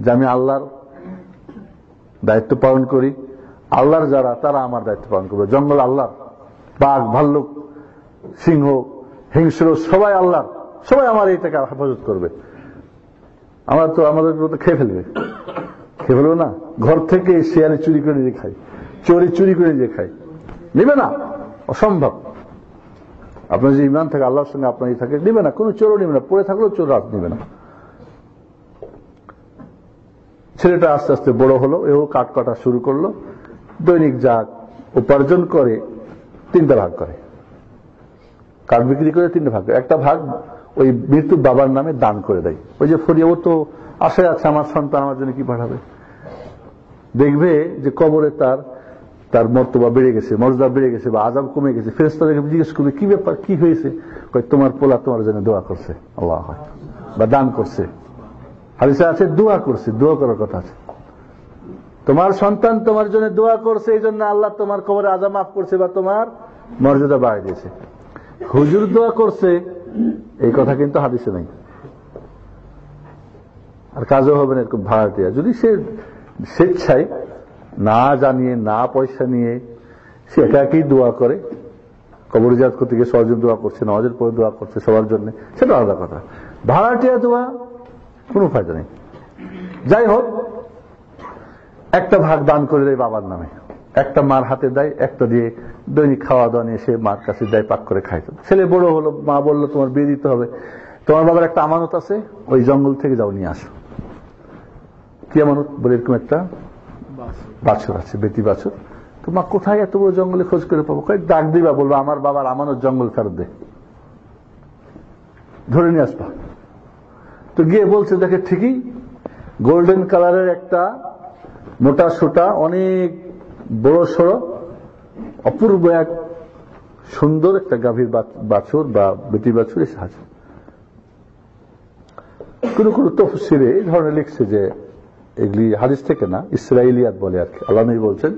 যে আমি আল্লাহর দায়িত্ব পালন করি, আল্লাহর যারা তারা আমার দায়িত্ব পালন করবে। জঙ্গল আল্লাহর, বাঘ, ভাল্লুক, সিংহ, হিংস্র সবাই আল্লাহর, সবাই আমার এইটাকে হেফাজত করবে। আমরা তো আমাদের খেয়ে ফেলবে, খেয়ে ফেলবো না। ঘর থেকে শেয়ারে চুরি করে নিয়ে খাই, চোরে চুরি করে নিয়ে খাই, নেবে না, অসম্ভব। আপনার যে ইমান থাকে আল্লাহর সঙ্গে আপনার থাকে, নেবে না, কোনো চোরও নেবে না, পড়ে থাকলেও চোর রাত নেবে না। ছেলেটা আস্তে আস্তে বড় হলো, এও কাঠ কাটা শুরু করলো। দৈনিক যা উপার্জন করে 3টা ভাগ করে, কাঠ বিক্রি করে 3টা ভাগ করে। একটা ভাগ ওই মৃত্যুর বাবার নামে দান করে দেয়। ওই যে ফরিয়া, ও তো আশায় আছে আমার সন্তান আমার জন্য কি পাঠাবে, দেখবে যে কবরে তার মর্তবা বেড়ে গেছে, মর্যাদা বেড়ে গেছে, বা আযাব কমে গেছে। ফেরেশতারা জিজ্ঞেস করবে কি ব্যাপার, কি হয়েছে? তোমার পোলা তোমার জন্য দোয়া করছে, আল্লাহ, বা দান করছে। হাদিসে আছে দোয়া করছে, দোয়া করার কথা আছে। তোমার সন্তান তোমার জন্য দোয়া করছে, এই জন্য আল্লাহ তোমার কবরে আযাব মাফ করছে বা তোমার মর্যাদা বাড়িয়ে দিয়েছে। হুজুর দোয়া করছে এই কথা কিন্তু হাদিসে নাই। আর কাজও হবে না এরকম ভাড়াটিয়া। যদি সে স্বেচ্ছায়, না জানিয়ে, না পয়সা নিয়ে সে একাকেই দোয়া করে, কবর জিয়ারত করতে গিয়ে সহজে দোয়া করছে, নামাজের পরে দোয়া করছে সবার জন্য, সেটা আলাদা কথা। ভাড়াটিয়া দোয়া কোনো ফায়দা নেই। যাই হোক, একটা ভাগ দান করে দেয় বাবার নামে, একটা মার হাতে দেয়, একটা দিয়ে দৈনিক খাওয়া দাওয়া নিয়ে সে মার কাছে দেয়, পাক করে খাইত। ছেলে বড় হলো, মা বললো তোমার বিয়ে দিতে হবে, তোমার বাবার একটা আমানত আছে, ওই জঙ্গল থেকে যাও নিয়ে আসো। কি আমানত বলে? এরকম একটা বাছুর আছে, বেটি বাছুর। তো মা কোথায় এত বড় জঙ্গলে খোঁজ করে পাবো? ডাক দিবা, বলবো আমার বাবার আমানত জঙ্গল ফেরত দে, ধরে নিয়ে আসবা। তো গিয়ে বলছে, দেখে ঠিকই গোল্ডেন কালারের একটা মোটা সোটা, অনেক বড় সড়ো, অপূর্ব এক সুন্দর একটা গাভীর বাছুর বা বেটি বাছুর এসে আছে। কোন কোন তাফসীরে এই ধরনের লিখছে যে এগুলি হাদিস থেকে না, ইসরাইলিয়াত বলে আর কি। আল্লাহ নবী বলছেন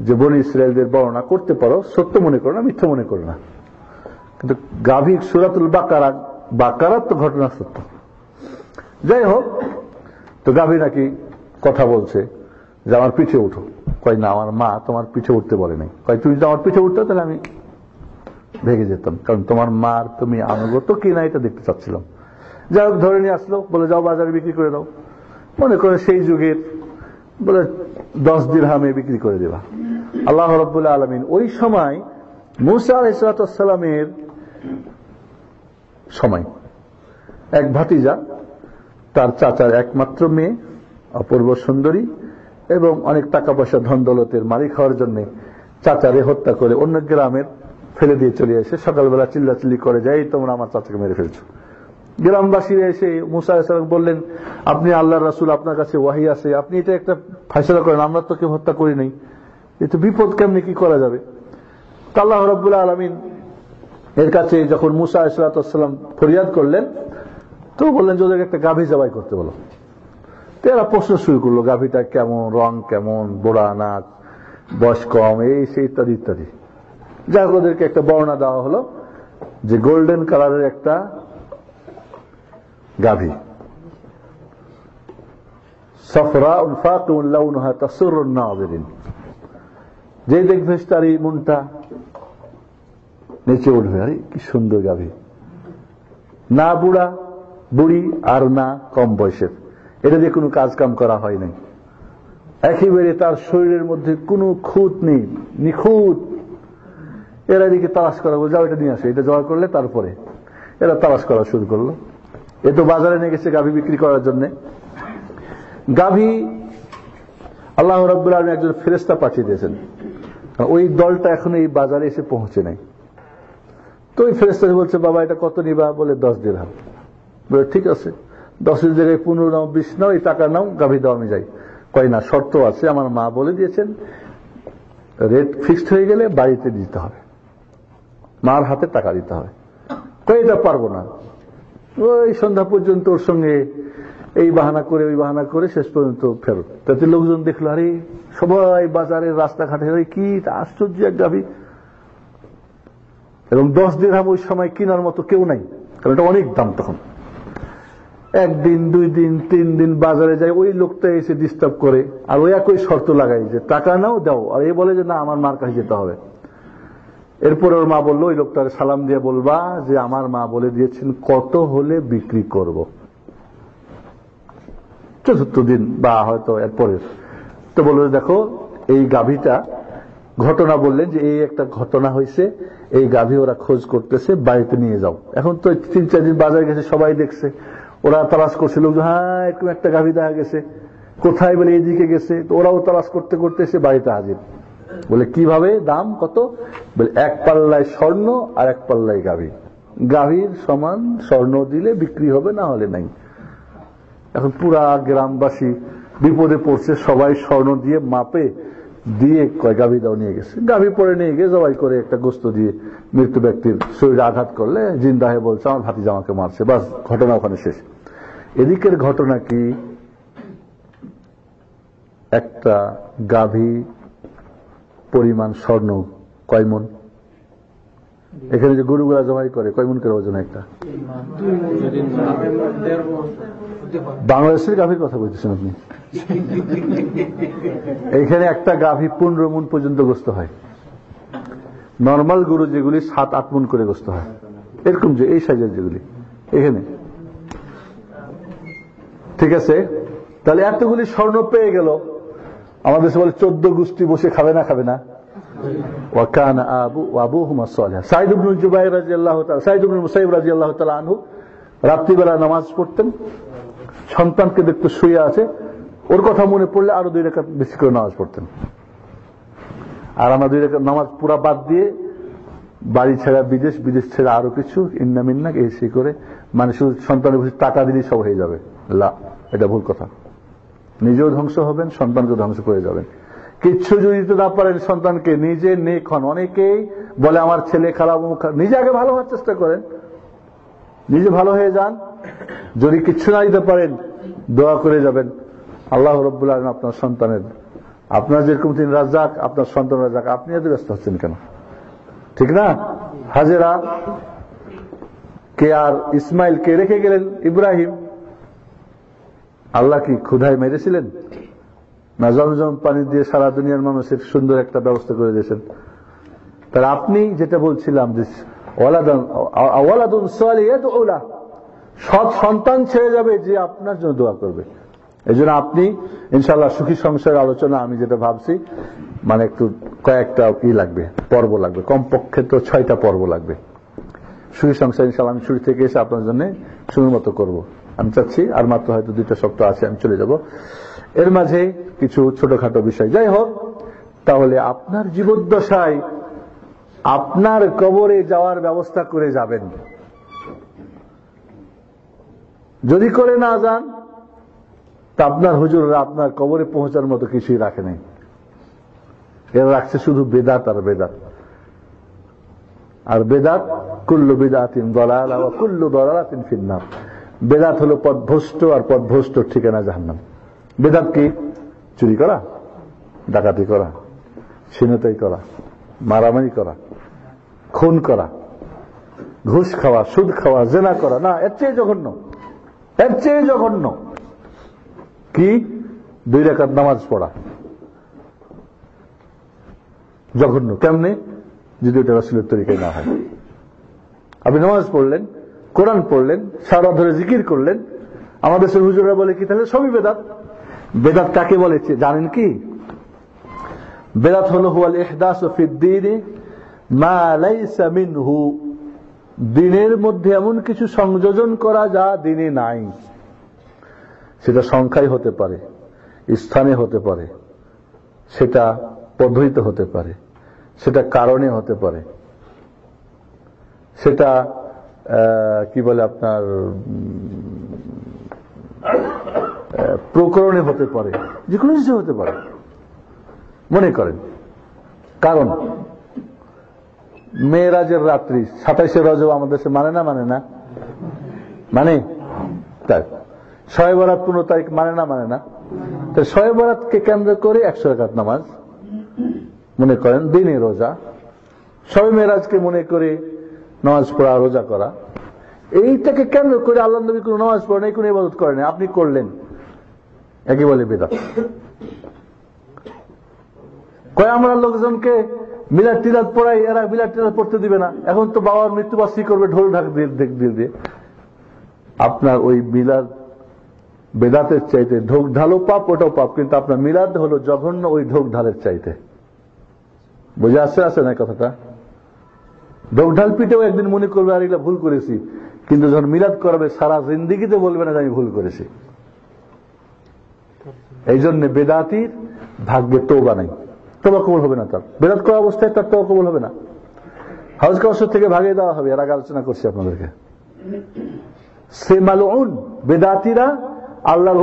যে বনি ইসরায়েলদের বর্ণনা করতে পারো, সত্য মনে করো না, মিথ্যা মনে করো না। কিন্তু গাভী সূরাতুল বাকারা তো ঘটনা সত্য। যাই হোক, তো গাভী নাকি কথা বলছে যে আমার পিঠে উঠো। কয় না, আমার মা তোমার পিঠে উঠতে বলে নাই। কয় তুমি যদি আমার পিঠে উঠতে তাহলে আমি ভেগে যেতাম, কারণ তোমার মার তুমি আনুগত কিনা এটা দেখতে চাচ্ছিলাম। যাই হোক, ধরে নিয়ে আসলো, বলে যাও বাজারে বিক্রি করে দাও। মনে করে সেই যুগের বলে 10 দিরহামে বিক্রি করে দেবা। আল্লাহ রাব্বুল আলামিন ওই সময় মূসা আলাইহিস সালামের সময় এক ভাতিজা, তার চাচার একমাত্র মেয়ে, অপূর্ব সুন্দরী এবং অনেক টাকা পয়সা ধন দৌলতের মালিক হওয়ার জন্য চাচারে হত্যা করে অন্য গ্রামের ফেলে দিয়ে চলে এসে সকালবেলা চিল্লাচিল্লি করে যায়, তোমরা আমার চাচাকে মেরে ফেলছো। গ্রামবাসীরা এসে মুসা আলাইহিস সালাম বললেন, আপনি আল্লাহর রাসূল, আপনার কাছে ওয়াহী আছে, আপনি এটা একটা ফয়সালা করেন, আমরা তো কেউ হত্যা করি নাই, এতে বিপদ কেমনে কি করা যাবে? আল্লাহ রাব্বুল আলামিন এর কাছে যখন মুসা আলাইহিস সালাম ফরিয়াদ করলেন, তো বললেন যে ওদেরকে একটা গাভী জবাই করতে বলো। তো এরা প্রশ্ন শুরু করলো, গাভীটা কেমন, রং কেমন, বোড়া নাক, বয়স কম, এই সেই ইত্যাদি ইত্যাদি। যাই হোক, ওদেরকে একটা বর্ণনা দেওয়া হলো যে গোল্ডেন কালারের একটা গাভী, সফরা ফাকিউন লাউনুহা তাসুরুন নাযিরিন, যে দেখবে তারই মনটা নেচে উঠবে, আরে কি সুন্দর গাভী, না বুড়া বুড়ি আর না কম বয়সের, এটা দিয়ে কোনো কাজ কাম করা হয় নাই, একেবারে তার শরীরের মধ্যে কোনো খুঁত নেই, নিখুঁত। এরা এদিকে তালাশ করা, যাও এটা নিয়ে আসে, এটা জোগাড় করলে তারপরে এরা তালাশ করা শুরু করলো। এ তো বাজারে নিয়ে গেছে গাভী বিক্রি করার জন্য। গাভী আল্লাহ রাব্বুল আলামিন একজন ফেরেশতা পাঠিয়ে দিয়েছেন, ওই দলটা এখনো এই বাজারে এসে পৌঁছে নাই। তো ওই ফেরেশতা বলছে, বাবা এটা কত নিবা? বলে 10 দিরহাম। বলে ঠিক আছে, 10-এর জায়গায় 15 নাও, 20 নাও, এই টাকা নাও, গাভী দাও, আমি যাই। কয় না, শর্ত আছে, আমার মা বলে দিয়েছেন রেট ফিক্সড হয়ে গেলে বাড়িতে দিতে হবে, মার হাতে টাকা দিতে হবে। কয় এটা পারবো না। ওই সন্ধ্যা পর্যন্ত ওর সঙ্গে এই বাহানা করে ওই বাহানা করে শেষ পর্যন্ত ফেরত। তাতে লোকজন দেখলো, আরে সবাই বাজারের রাস্তাঘাটে কি আশ্চর্য এক গাভী। এবং 10 দিরহাম ওই সময় কেনার মতো কেউ নাই, কারণ এটা অনেক দাম তখন। একদিন, 2 দিন, 3 দিন বাজারে যায়, ওই লোকটা এসে ডিস্টার্ব করে, আর ওই একই শর্ত লাগাই যে টাকা নাও, দাও। আর এ বলে যে না, আমার মার কাছে যেতে হবে। এরপরে ওর মা বললো, ওই লোকটার সালাম দিয়ে বলবা যে আমার মা বলে দিয়েছেন কত হলে বিক্রি করব। 4th দিন বা হয়তো এরপরে তো বললো, দেখো এই গাভীটা, ঘটনা বললেন যে এই একটা ঘটনা হয়েছে, এই গাভী ওরা খোঁজ করতেছে, বাড়িতে নিয়ে যাও। এখন তো 3-4 দিন বাজারে গেছে, সবাই দেখছে, ওরা তালাশ করছিল, হ্যাঁ এরকম একটা গাভী দেখা গেছে, কোথায়? বলে এইদিকে গেছে। তো ওরাও তালাশ করতে করতে এসে বাড়িতে হাজির। বলে কিভাবে, দাম কত? বলে 1 পাল্লায় স্বর্ণ আর 1 পাল্লায় গাভী। গাভীর সমান স্বর্ণ দিলে বিক্রি হবে, না হলে নাই। এখন পুরা গ্রামবাসী বিপদে পড়ছে, সবাই স্বর্ণ দিয়ে মাপে দিয়ে কয় গাভী দাও, নিয়ে গেছে। গাভী পরে নিয়ে গিয়ে জবাই করে একটা গোস্ত দিয়ে মৃত ব্যক্তির শরীরে আঘাত করলে জিন্দা হয়ে বলছে আমার ভাতিজা আমাকে মারছে, বাস ঘটনা ওখানে শেষ। এদিকের ঘটনা কি, একটা গাভী পরিমাণ স্বর্ণ কয় মণ? এখানে যে গরুগুলা জবাই করে কয় মণ করে ওজন একটা? বাংলাদেশের গাভীর কথা বলতেছেন আপনি? এখানে একটা গাভী 15 মণ পর্যন্ত গোস্ত হয়। নর্মাল গরু যেগুলি 7-8 মণ করে গোস্ত হয়, এরকম যে এই সাইজের যেগুলি এখানে, ঠিক আছে। তাহলে এতগুলি স্বর্ণ পেয়ে গেল, আমাদের দেশে বলে 14 গোষ্ঠী বসে খাবে না, খাবে না? ওয়াকানা আবুহুমা সালিহা। সাঈদ ইবনে জুবাইর রাদিয়াল্লাহু তাআলা, সাঈদ ইবনে মুসাইয়িব রাদিয়াল্লাহু তাআলা আনহু রাত্রিবেলা নামাজ পড়তেন, সন্তানকে দেখতে শুয়ে আছে, ওর কথা মনে পড়লে আরো 2 রাকাত বেশি করে নামাজ পড়তেন। আর আমরা 2 রাকাত নামাজ পুরা বাদ দিয়ে বাড়ি ছেড়া বিদেশ, বিদেশ ছেড়া আরো কিছু ইন্না মিন্না এসে করে, মানে শুধু সন্তানের বসে টাকা দিলেই সব হয়ে যাবে। লা, এটা ভুল কথা। নিজেও ধ্বংস হবেন, সন্তানকে ধ্বংস করে যাবেন। কিচ্ছু যদি দিতে না পারেন সন্তানকে, নিজে নেক হন। অনেকেই বলে আমার ছেলে খারাপ, নিজে আগে ভালো হওয়ার চেষ্টা করেন, নিজে ভালো হয়ে যান। যদি কিচ্ছু না দিতে পারেন, দোয়া করে যাবেন আল্লাহ রাব্বুল আলামিন আপনার সন্তানের, আপনার যেরকম তিনি রাজ্জাক, আপনার সন্তান রাজ্জাক, আপনি এত ব্যস্ত হচ্ছেন কেন? ঠিক না? হাজেরা কে আর ইসমাইল কে রেখে গেলেন ইব্রাহিম। আল্লাহ কি ক্ষুধায় মেরেছিলেন? না জমজম পানি দিয়ে সারা দুনিয়ার মানুষের সুন্দর একটা ব্যবস্থা করে দিয়েছেন? তাহলে আপনি যেটা বলছিলাম যে ওয়ালাদুন সালিহ ইয়াদউ লাহু, সৎ সন্তান ছেড়ে যাবে যে আপনার জন্য দোয়া করবে। এই জন্য আপনি ইনশাআল্লাহ সুখী সংসারের আলোচনা, আমি যেটা ভাবছি, মানে একটু কয়েকটা কি লাগবে, পর্ব লাগবে, কমপক্ষে তো 6টা পর্ব লাগবে। সুখী সংসার ইনশাআল্লাহ আমি শুরু থেকে এসে আপনার জন্য সুন্দর মতো করবো আমি চাচ্ছি। আর মাত্র হয়তো 2টা সপ্তাহ আছে, আমি চলে যাব। এর মাঝে কিছু ছোটখাটো বিষয়, যাই হোক। তাহলে আপনার জীবদ্দশায় আপনার কবরে যাওয়ার ব্যবস্থা করে যাবেন। যদি করে না যান, তা আপনার হুজুররা আপনার কবরে পৌঁছার মতো কিছুই রাখে নাই। এরা রাখছে শুধু বেদাত আর বেদাত। আর বেদাত কুল্লু বিদআতিন দালালা ওয়া কুল্লু দালালাতিন ফিন্নার। বেদাত হলো পথভ্রষ্ট, আর পথভ্রষ্টর ঠিকানা জাহান্নাম। বেদাত কি? চুরি করা, ডাকাতি করা, ছিনতাই করা, মারামারি করা, খুন করা, ঘুষ খাওয়া, সুদ খাওয়া, জেনা করা। না, এর চেয়ে জঘন্য, এর চেয়ে জঘন্য কি? 2 রাকাত নামাজ পড়া জঘন্য। কেমনে? যদি ওটা রাসূলের তরিকায় না হয়। আপনি নামাজ পড়লেন, কোরআন পড়লেন, সারা ধরে জিকির করলেন, আমাদের দেশের হুজুররা বলে কি? তাহলে সবই বেদাত। বেদাত কাকে বলে জানেন কি? বেদাত হলো হুয়াল ইহদাসু ফিদ দীন মা লাইসা মিনহু। দিনের মধ্যে এমন কিছু সংযোজন করা যা দিনে নাই, সেটা সংখ্যায় হতে পারে, স্থানে হতে পারে, সেটা পদ্ধতিতে হতে পারে, সেটা কারণে হতে পারে, সেটা কি বলে আপনার প্রকরণে হতে পারে, যে কোনো কিছু হতে পারে। মনে করেন কারণ মেরাজের রাত্রি 27শে রজব আমাদের দেশে মানে না মানে তাই শবে বরাত 15 তারিখ মানে না তো শবে বরাতকে কেন্দ্র করে 100 রাকাত নামাজ মনে করেন, দিনে রোজা, শবে মেরাজকে মনে করে নামাজ পড়া, রোজা করা, এইটাকে কেন্দ্র করে আল্লাহর নবী কোনো নামাজ পড়েন নাই, কোনো ইবাদত করেন নাই, আপনি করলেন, একই বলে বিদআত। কয় আমরা লোকজনকে মিলাদ টিলাদ পড়াই, এরা মিলাদ টিলাদ পড়তে দিবে না, এখন তো বাবার মৃত্যুবার্ষিকী করবে ঢোল ঢাক দিয়ে। আপনার ওই মিলাদ বেদাতের চাইতে ঢোক ঢালও পাপ, ওটাও পাপ, কিন্তু আপনার মিলাদ হলো জঘন্য ওই ঢোক ঢালের চাইতে। বুঝে আসছে না কথাটা? ঢোক ঢাল পিটেও একদিন মনে করবে আর এগুলা ভুল করেছি, কিন্তু যখন মিলাদ করবে সারা জিন্দিগিতে বলবে না যে আমি ভুল করেছি। এই জন্য বেদাতির ভাগ্যে তওবা নাই, তওবা কবুল হবে না তার। বেদাত করা অবস্থায় তার তওবা কবুল হবে না, হজ কাউসার থেকে ভাগিয়ে দেওয়া হবে। এর আগে আলোচনা করছি আপনাদেরকে। সে মালউন, বেদাতিরা আল্লাহর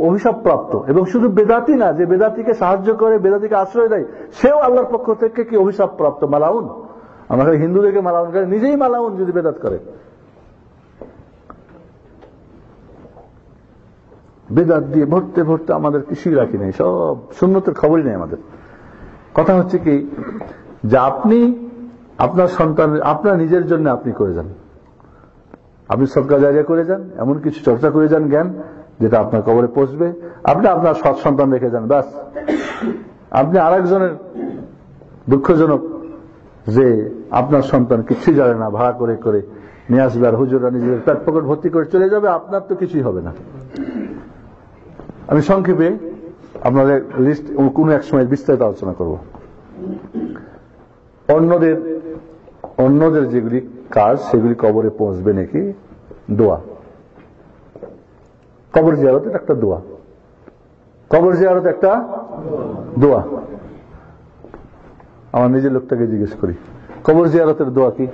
অভিশাপ প্রাপ্ত। এবং শুধু বেদাতি না, যে বেদাতিকে সাহায্য করে, বেদাতিকে আশ্রয় দেয়, সেও আল্লাহর পক্ষ থেকে কি অভিশাপ প্রাপ্ত, মালাউন। আমরা হিন্দুদেরকে মালাউন করে, নিজেই মালাউন যদি বেদাত করে। বেদাত দিয়ে ভরতে ভরতে আমাদের কিছুই রাখি নেই, সব সুন্নতের খবরই নেই আমাদের। কথা হচ্ছে কি, যে আপনি আপনার সন্তান, আপনার নিজের জন্য আপনি করে যান, আপনি সদকা জারিয়া করে যান, এমন কিছু চর্চা করে যান জ্ঞান যেটা আপনার কবরে পৌঁছবে। আপনি আপনার সৎ সন্তান রেখে যান, ব্যাস। আপনি আরেকজনের দুঃখজনক যে আপনার সন্তান কিছুই জানে না, ভাড়া করে করে নিয়ে আসবে, আর হুজুররা নিজেদের পেট পকেট ভর্তি করে চলে যাবে, আপনার তো কিছুই হবে না। আমি সংক্ষেপে আপনাদের লিস্ট কোন এক সময় বিস্তারিত আলোচনা করব। অন্যদের যেগুলি কাজ, সেগুলি কবরে পৌঁছবে নাকি? দোয়া, কবর জিয়ারত একটা দোয়া, কবর জিয়ারত একটা দোয়া। আমার নিজের লোকটাকে জিজ্ঞেস করি, কবর জিয়ারতের দোয়া কি?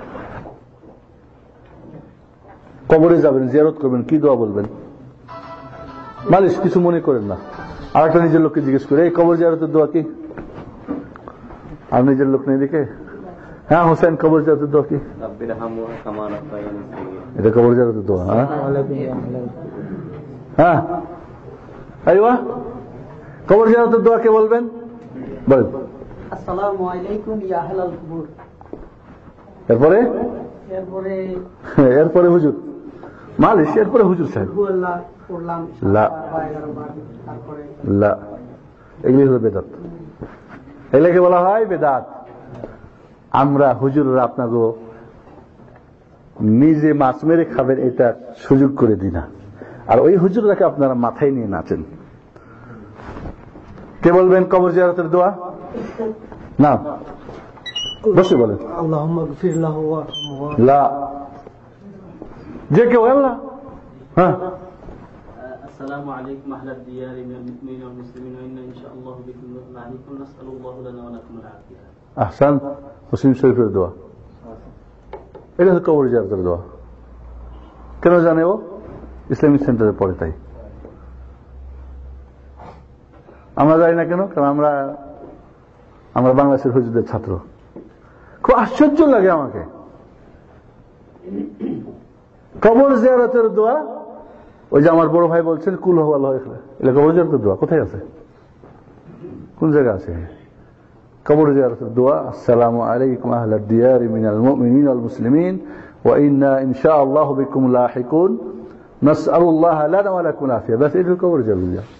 কবরে যাবেন, জিয়ারত করবেন, কি দোয়া বলবেন? মালিশ কিছু মনে করেন না। আর একটা নিজের লোককে জিজ্ঞেস করে, এই কবর জিয়ারতের দোয়া কি? আর নিজের লোক নেই দেখে, হ্যাঁ হোসেন, কবর জিয়ারতের দোয়া কি? এটা কবর জিয়ারতের দোয়া। হ্যাঁ আইওয়া, কবর জিয়ারতের দোয়া কে বলবেন? বলেন। আসসালামু আলাইকুম ইয়া আহলাল কুবুর। এরপরে হুজুর মালিশ, এরপরে হুজুর সাহেব, এগুলি হলো বেদাত, এগুলোকে বলা হয় বেদাত। আমরা হুজুররা আপনাকে নিজে মাছ মেরে খাবেন এটা সুযোগ করে দিই না, আর ওই হুজুররাকে আপনারা মাথায় নিয়ে নাচেন। কে বলবেন কবর জিয়ারতের দোয়া? না, বসে বলেন। যে কেউ আল্লাহ। হ্যাঁ, السلام عليكم أهل الديار من المؤمنين والمسلمين وإنا إن شاء الله بكم لاحقون نسأل الله لنا ولكم العافية. আহসান। মুসলিম শরীফের দোয়া, এটা হচ্ছে কবর জিয়ারতের দোয়া। কেন জানে ও? ইসলামিক সেন্টারে পড়ে, তাই। আমরা জানি না কেন, কারণ আমরা বাংলাদেশের হুজুরদের ছাত্র। খুব আশ্চর্য লাগে আমাকে, কবর জিয়ারতের দোয়া। ওই যে আমার বড় ভাই বলছেন কুল হু আল্লাহু আহাদ, এটা কবর জিয়ারতের দোয়া কোথায় আছে? কোন জায়গায় আছে কবর জিয়ারতের দোয়া? আসসালামু আলাইকুম আহলাদ দিয়ারি মিনাল মুমিনিন ওয়াল মুসলিমিন ওয়া ইন্না ইনশাআল্লাহু বিকুম লাহিকুন নাসআলুল্লাহ লানা ওয়া লাকুম আফিয়া। বাস এটা কবর জিয়ারত।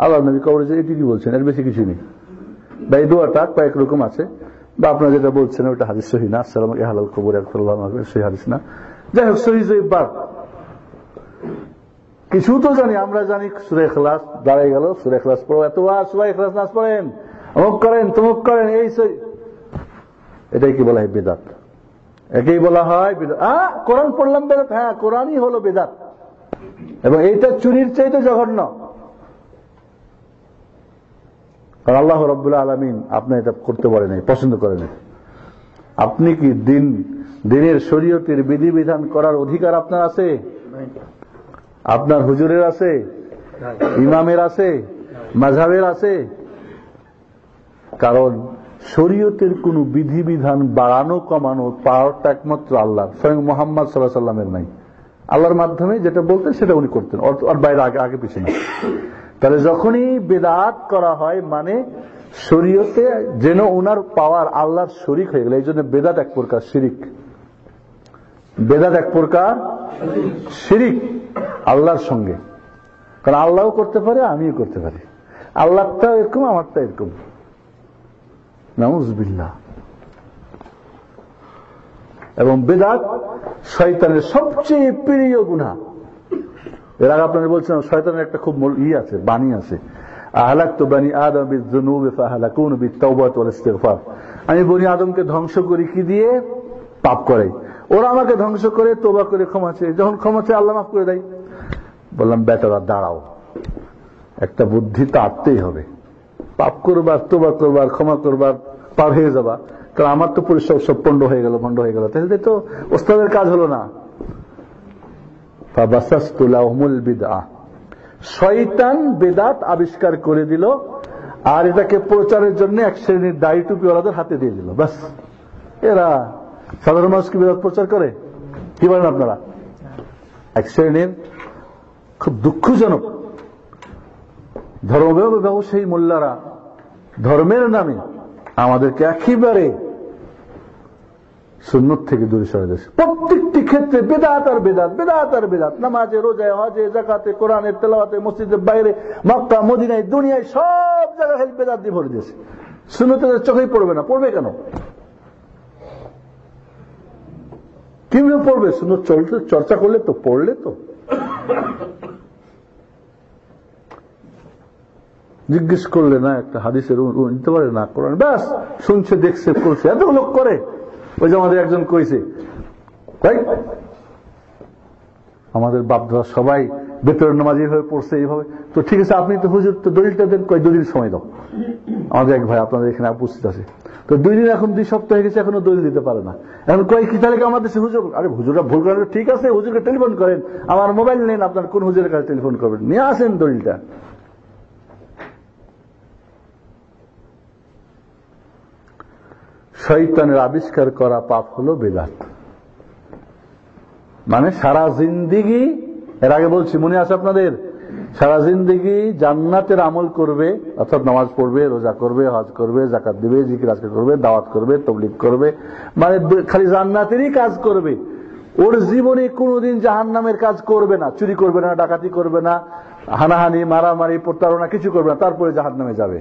আল্লাহর নবী কবর জিয়ারত এটি কি বলছেন, এর বেশি কিছু নেই। বা এই দোয়াটা কয়েক রকম আছে, বা আপনারা যেটা বলছেন ওটা হাদিস সহিহ না। আসসালামু আলাইকুম আহলাল কবর আল্লাহু আকবার, সহিহ হাদিস না। যাই হোক, সহিহ জয়ীফ কিছু তো জানি, আমরা জানি সূরা ইখলাস দাঁড়াই গেল, সূরা ইখলাস পড়ো, এতবার সূরা ইখলাস নাচ পড়েন, অমুক করেন তমুক করেন, এই এটাই কি বলা হয় বেদাত। একেই বলা হয় বিদআত। কোরআন পড়লাম বেদাত, হ্যাঁ কোরআনই হলো বেদাত, এবং এইটা চুরির চাইতে জঘন্য। কারণ আল্লাহ রাব্বুল আলামিন আপনি এটা করতে পারেন নাই, পছন্দ করেন নাই। আপনি কি দিনের শরীয়তের বিধিবিধান করার অধিকার আপনার আছে? আপনার হুজুরের আছে, ইমামের আছে, মাযহাবের আছে? কারণ শরীয়তের কোন বিধিবিধান বাড়ানো কমানো পাওয়ারটা একমাত্র আল্লাহ, স্বয়ং মুহাম্মদ সাল্লাল্লাহু আলাইহি ওয়াসাল্লামের নাই। আল্লাহর মাধ্যমে যেটা বলতেন সেটা উনি করতেন, ওর বাইরে আগে পিছনে। তাহলে যখনই বিদআত করা হয় মানে শরীয়তে যেন ওনার পাওয়ার আল্লাহর শরীক হয়ে গেল। এই জন্য বেদাত এক প্রকার শিরিক, বেদাত এক প্রকার শিরিক আল্লাহর সঙ্গে। কারণ আল্লাহও করতে পারে, আমিও করতে পারি, আল্লাহটা এরকম আমারটা এরকম। নাউযুবিল্লাহ। এবং বেদাত শয়তানের সবচেয়ে প্রিয় গুনাহ। এর আগে আপনারা বলছেন শয়তানের একটা খুব আছে, বাণী আছে, আহলাকতু বনি আদম বিযুনুবি ফাহালাকুনু বিত্তাওবাতি ওয়াল ইস্তিগফার। আমি বনি আদমকে ধ্বংস করি কি দিয়ে? পাপ করে। ওরা আমাকে ধ্বংস করে তওবা করে ক্ষমা চায়, যখন ক্ষমা চায় আল্লাহ মাফ করে দেয়। বললাম বেটারা দাঁড়াও, একটা বুদ্ধি তো আনতেই হবে। পাপ করবার, তওবা করবার, ক্ষমা করবার, পার হয়ে যাবা। কারণ আমার তো পরিশ্রম সব পণ্ড হয়ে গেল, তাহলে তো ওস্তাদের কাজ হলো না। ফাবাসাসতু লাহুমুল বিদআহ। শয়তান বেদাত আবিষ্কার করে দিল, আর এটাকে প্রচারের জন্য এক শ্রেণীর দাড়ি টুপিওয়ালাদের হাতে দিয়ে দিল। বাস, এরা সাধারণ মানুষ কি বেদাত প্রচার করে? কি বলেন আপনারা? এক শ্রেণীর খুব দুঃখজনক ধর্মব্যবসায়ী মোল্লারা ধর্মের নামে আমাদেরকে একেবারে সুন্নত থেকে দূরে সরে দিয়েছে। প্রত্যেকটি ক্ষেত্রে বেদাত আর বেদাত, বেদাত আর বেদাত। নামাজে, রোজায়, হজে, যাকাতে, কোরআনের তেলাওয়াতে, মসজিদের বাইরে, মক্কা, মদিনায়, দুনিয়ায় সব জায়গায় বেদাত দিয়ে ভরে দিয়েছে। সুন্নতের চোখেই পড়বে না। পড়বে কেন? কিভাবে পড়বে? সুন্নত চর্চা করলে তো, পড়লে তো। জিজ্ঞেস করলে না একটা হাদিসের নিতে পারে না, কোরআন ব্যাস শুনছে, দেখছে, করছে। এত লোক করে। ওই যে আমাদের একজন কইছে, আমাদের বাপদাদা সবাই বেতরের নামাজ এইভাবে পড়ছে, এইভাবে। তো ঠিক আছে, আপনি তো হুজুর তো দলিলটা দেন, কয় 2 দিন সময় দাও। আমাদের এক ভাই আপনাদের এখানে উপস্থিত আছে, তো 2 দিন, এখন 2 সপ্তাহ হয়ে গেছে, এখনো দলিল দিতে পারে না। এখন কয় কি তাহলে আমাদের হুজুর? আরে হুজুররা ভুল করেন, ঠিক আছে, হুজুরকে টেলিফোন করেন, আমার মোবাইল নেন, আপনার কোন হুজুরের কাছে টেলিফোন করবেন, নিয়ে আসেন দলিলটা। শয়তানের আবিষ্কার করা পাপ হলো বেদাত। মানে সারা জিন্দিগি, এর আগে বলছি মনে আছে আপনাদের, সারা জিন্দিগি জান্নাতের আমল করবে, অর্থাৎ নামাজ পড়বে, রোজা করবে, হজ করবে, যাকাত দিবে, জিকির আজকার করবে, দাওয়াত করবে, তাবলীগ করবে, মানে খালি জান্নাতেরই কাজ করবে। ওর জীবনে কোনোদিন জাহান্নামের কাজ করবে না, চুরি করবে না, ডাকাতি করবে না, হানাহানি, মারামারি, প্রতারণা কিছু করবে না, তারপরে জাহান্নামে যাবে।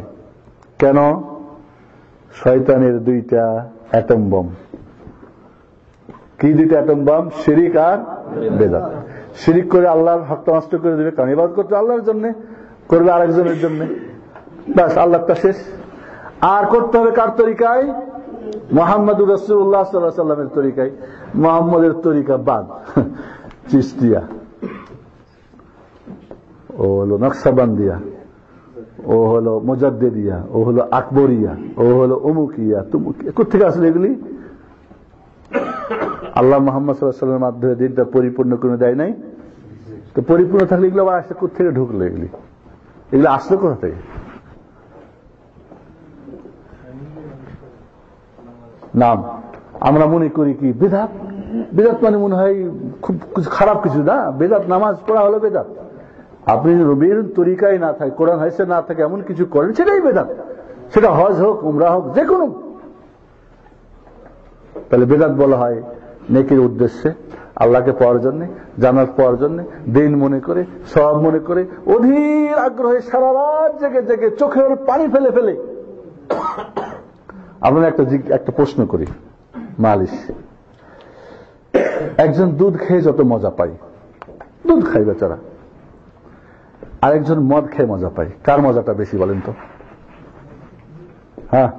কেন? শয়তানের 2টা অ্যাটম বম। কি 2টা অ্যাটম বম? শিরিক আর বেদাত। শিরিক করে আল্লাহর হকটা নষ্ট করে দেবে, কারণ ইবাদত করতে আল্লাহর জন্য, করবে আরেকজনের জন্য, ব্যাস আল্লাহটা শেষ। আর করতে হবে কার তরিকায়? মুহাম্মদুর রাসূলুল্লাহ সাল্লাল্লাহু আলাইহি ওয়াসাল্লামের তরিকায়। মুহাম্মদের তরিকা বাদ, চিশতিয়া, ও হলো নকশবন্দিয়া, ও হলো মুজাদ্দিদিয়া, ও হলো আকবরিয়া, ও হলো অমুকিয়া, তুমুকিয়া। কোথেকে আসলে এগুলি? আল্লাহ মুহাম্মদ সাল্লাল্লাহু আলাইহি ওয়াসাল্লামের মাধ্যমে দিনটা পরিপূর্ণ করে দেয় নাই, তো পরিপূর্ণ থাকলে এগুলো আবার আসলে কোথেকে ঢুকলো? এগুলো আসলো কোথা থেকে? নাম আমরা মনে করি কি বেদাত, বেদাত মানে মনে হয় খুব খারাপ কিছু না। বেদাত নামাজ পড়া হলো বেদাত। আপনি রবির তরিকায় না থাকে, কোরআন হাদিসে না থাকে, এমন কিছু করেন, সেটাই বেদাত। সেটা হজ হোক, উমরা হোক, যে কোনো। তাহলে বেদাত বলা হয় নেকির উদ্দেশ্যে, আল্লাহকে পাওয়ার জন্য, জান্নাত পাওয়ার জন্য, দিন মনে করে, সওয়াব মনে করে, অধীর আগ্রহে সারা রাত জেগে জেগে চোখের পানি ফেলে ফেলে। আমরা একটা প্রশ্ন করি, মালিশ। একজন দুধ খেয়ে যত মজা পায়, দুধ খাই বেচারা, আরেকজন মদ খেয়ে মজা পায়, কার মজাটা বেশি বলেন তো? হ্যাঁ,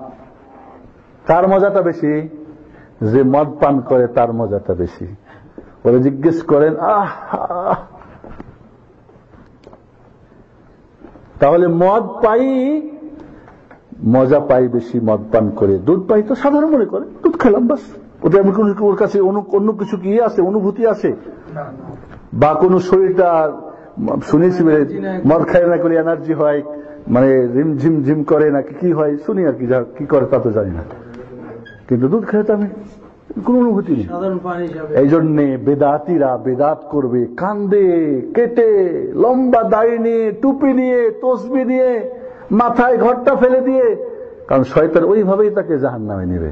কার মজাটা বেশি? যে মদ পান করে তার মজাটা বেশি। ওরা জিজ্ঞেস করেন তাহলে মদ পাই মজা পাই বেশি মদ পান করে, দুধ পাই তো সাধারণ মনে করে দুধ খেলাম বাস, ওটা আমি ওর কাছে অন্য কিছু কি আছে, অনুভূতি আছে বা কোন শরীরটা শুনেছি মদ খাই না করে এনার্জি হয়, মানে রিমঝিম ঝিম করে নাকি কি হয় শুনি আর কি, কি করে তা তো জানি না, কিন্তু দুধ খেলে তো আমি কোন অনুভূতি নেই। এই জন্যে বেদাতিরা বেদাত করবে কান্দে কেটে, লম্বা দাড়ি নিয়ে, টুপি নিয়ে, তসবি নিয়ে, মাথায় ঘরটা ফেলে দিয়ে, কারণ শয়তান ওইভাবেই তাকে জাহান্নামে নেবে।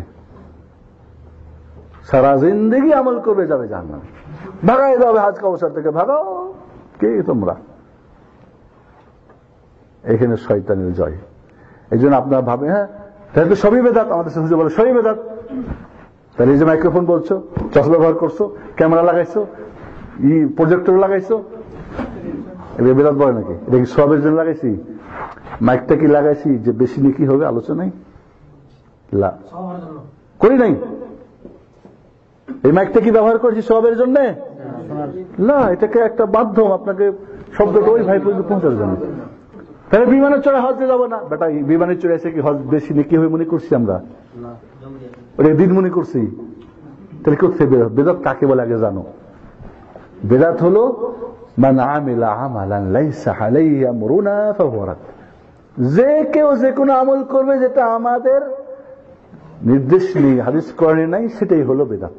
সারা জিন্দেগি আমল করবে, যাবে জাহান্নামে। ভাগাই যাবে হাজ কাউসার থেকে, ভাগাও কে তোমরা। এখানে শয়তানের জয়। এই জন্য আপনারা ভাবে হ্যাঁ তাহলে তো সবই বেদাত, আমাদের হুজুর বলে সবই বেদাত। তাহলে এই যে মাইক্রোফোন বলছো, চশমা ব্যবহার করছো, ক্যামেরা লাগাইছো, প্রজেক্টর লাগাইছো, এটা বেদাত বলে নাকি? এটা কি সবের জন্য লাগাইছি? মাইকটা কি লাগাইছি যে বেশি নেকি হবে আলোচনায়? করি নাই। এই মাইকটা কি ব্যবহার করছি সবের জন্য? না, এটাকে একটা মাধ্যম, আপনাকে শব্দটা ওই ভাই পর্যন্ত পৌঁছার জন্য। তাহলে বিমানের চড়ে হজে যাবো না বেটা, বিমানের চড়ে এসে কি হজ বেশি নেকি হয়ে মনে করছি আমরা? ওটা দিন মনে করছি। তাহলে কোথায় বেদাত? বেদাত কাকে বলে আগে জানো। বেদাত হলো মান আমিলা আমালান লাইসা আলাইহি আমরুনা ফাহুয়া রাদ। যে কেউ যে কোনো আমল করবে যেটা আমাদের নির্দেশ নেই, হাদিস কোরআনে নাই, সেটাই হলো বেদাত।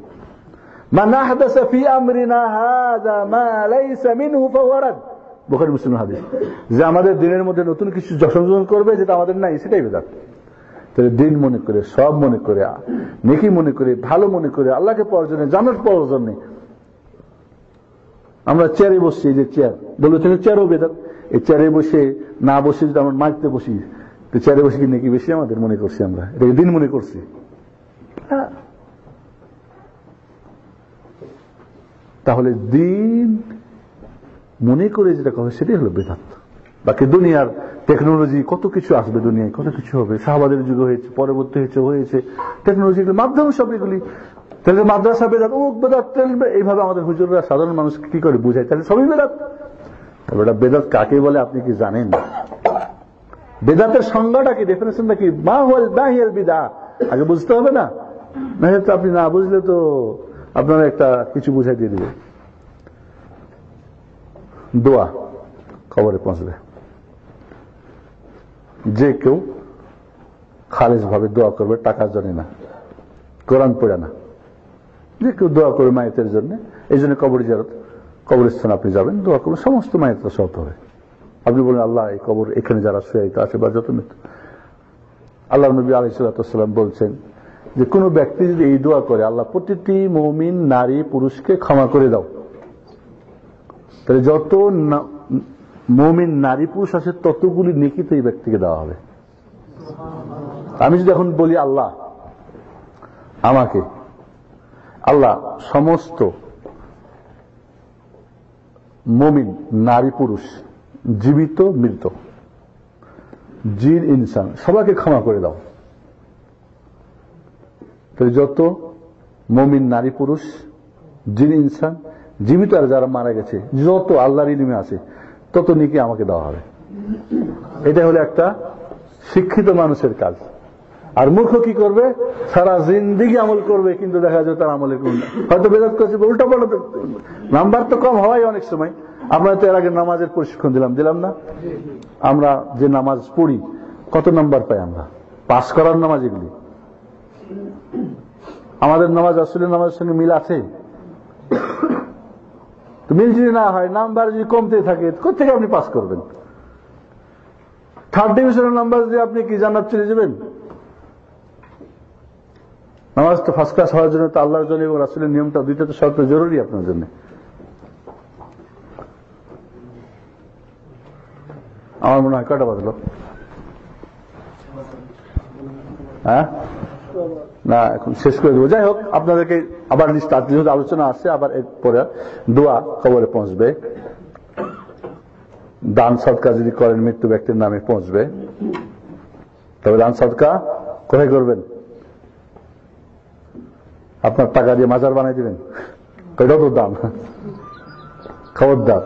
মান আহদাসা ফি আমরিনা হাযা মা লাইসা মিনহু ফাহুয়া রাদ, বুখারী মুসলিম হাদিস। যে আমাদের দিনের মধ্যে নতুন কিছু সংযোজন করবে যেটা আমাদের নাই, সেটাই বেদাত। তাহলে দিন মনে করে, সব মনে করে, নেকি মনে করে, ভালো মনে করে, আল্লাহকে পাওয়ার জন্য, জান্নাত পাওয়ার জন্য আমরা চেয়ারে বসছি, এই যে চেয়ার বলেছেন চেয়ারও বেদাত। এই চেয়ারে বসে না বসে যদি আমরা মাইতে বসি, তো চেয়ারে বসে কি নাকি বেশি আমাদের মনে করছি, আমরা এটাকে দিন মনে করছি। তাহলে দিন মনে করে যেটা কথা সেটাই হলো বেদাত। বাকি দুনিয়ার টেকনোলজি কত কিছু আসবে, দুনিয়ায় কত কিছু হবে, সাহাবাদের যুগে হয়েছে, পরবর্তী হয়েছে টেকনোলজির মাধ্যমে সব এগুলি। তাহলে মাদ্রাসা বেদাত, ও বেদাত, এইভাবে আমাদের হুজুররা সাধারণ মানুষ কি করে বুঝায়, তাহলে সবই বেদাত। এটা বেদাত কাকে বলে আপনি কি জানেন? বেদাতের সংজ্ঞাটা কি, ডেফিনেশনটা কি? মা হুয়াল বাহিয়াল বিদা, আগে বুঝতে হবে না? না তো আপনি না বুঝলে তো আপনারা একটা কিছু বুঝাই দিয়ে দিবে। দোয়া খবরে পৌঁছবে, যে কেউ খালেজ ভাবে দোয়া করবে, টাকার জন্য না, কোরআন পড়ে না, যে কেউ দোয়া করবে মায়েতের জন্য। এই জন্য কবর জিয়ারত, কবরস্থান আপনি যাবেন, দোয়া করবেন, সমস্ত মায়েতরা সব হবে। আপনি বলেন আল্লাহ এই কবর এখানে যারা শুয়ে আছে বা যত মৃত্যু, আল্লাহ নবী আলাইহিস সালাম বলছেন যে কোন ব্যক্তি যদি এই দোয়া করে, আল্লাহ প্রতিটি মুমিন নারী পুরুষকে ক্ষমা করে দাও, তাহলে যত মুমিন নারী পুরুষ আছে ততগুলি নেকি তো এই ব্যক্তিকে দেওয়া হবে। আমি যদি এখন বলি আল্লাহ আমাকে, আল্লাহ সমস্ত মুমিন নারী পুরুষ, জীবিত মৃত, জিন ইনসান সবাইকে ক্ষমা করে দাও, তাহলে যত মুমিন নারী পুরুষ, জিন ইনসান, জীবিত আর যারা মারা গেছে, যত আল্লাহর ইলমে আছে তত নেকি আমাকে দেওয়া হবে। এটা হলো একটা শিক্ষিত মানুষের কাজ। আর মূর্খ কি করবে? সারা জিন্দেগি আমল করবে, কিন্তু দেখা যায় তার আমলের কোন হয়তো বেদাত করছে, উল্টা পাল্টা, নাম্বার তো কম হওয়াই অনেক সময়। আমরা তো এর আগে নামাজের প্রশিক্ষণ দিলাম না? আমরা যে নামাজ পড়ি কত নাম্বার পাই আমরা? পাস করার নামাজ এগুলি। আমাদের নামাজ আসলে নামাজের সঙ্গে মিল আছে? তো মিল যদি না হয়, নাম্বার যদি কমতে থাকে, কোথেকে আপনি পাস করবেন? থার্ড ডিভিশনের নাম্বার দিয়ে আপনি কি জান্নাত চলে যাবেন? নামাজ তো ফার্স্ট ক্লাস হওয়ার জন্য তো আল্লাহর জন্য এবং রাসূলের নিয়মটা দুইটা তো শর্ত জরুরি আপনার জন্য। আমার মনে হয় কয়টা বাজলো? হ্যাঁ না, এখন শেষ করে দেবো। যাই হোক, আপনাদেরকে আবার যেহেতু আলোচনা আসছে, আবার এরপরে দোয়া কবরে পৌঁছবে, দান সদকা যদি করেন মৃত্যু ব্যক্তির নামে পৌঁছবে। তবে দান সদকা কোথায় করবেন? আপনার টাকা দিয়ে মাজার বানাই দিবেন, এটাও তো দান। খবরদার,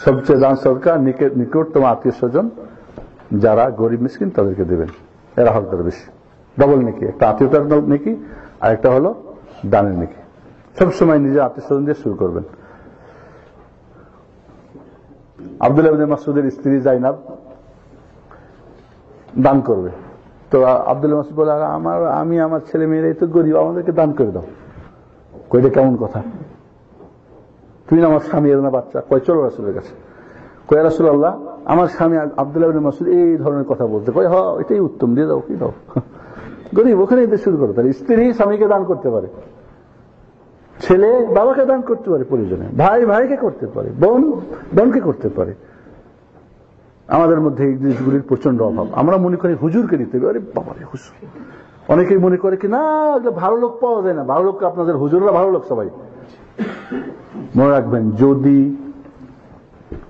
সবচেয়ে দান সরকার নিকটতম আত্মীয় স্বজন যারা গরিব মিসকিন তাদেরকে দেবেন, এরা হকদার বেশি। ডবল নেকি, একটা আত্মীয়তার নেকি আর একটা হলো দানের নেকি। সবসময় নিজের আত্মীয় স্বজন দিয়ে শুরু করবেন। আব্দুল্লাহ ইবনে মাসউদের স্ত্রী জাইনাব দান করবে, তো আব্দুল্লাহ মাসউদ বলে, আমি আমার ছেলে মেয়েরাই তো গরিব, আমাদেরকে দান করে দাও। কইটা কেমন কথা, তুমি না আমার স্বামী এর না বাচ্চা? কয় চলো রাসূলের কাছে। কয় রাসূলুল্লাহ, আমার স্বামী আব্দুল্লাহ ইবনে মাসউদ এই ধরনের কথা বলতে। কয় হ্যাঁ, এটাই উত্তম, দিয়ে দাও। কি দাও, গরিব, ওখানে এদের শুরু করো। তাহলে স্ত্রী স্বামীকে দান করতে পারে, ছেলে বাবাকে দান করতে পারে প্রয়োজনে, ভাই ভাইকে করতে পারে, বোন বোনকে করতে পারে। আমাদের মধ্যে এই জিনিসগুলির প্রচন্ড অভাব। আমরা মনে করি হুজুরকে দিতে হবে। আরে বাবা রে, হুজুর। অনেকেই মনে করে কি না, ভালো লোক পাওয়া যায় না। ভালো লোক আপনাদের হুজুররা ভালো লোক সবাই। মনে রাখবেন, যদি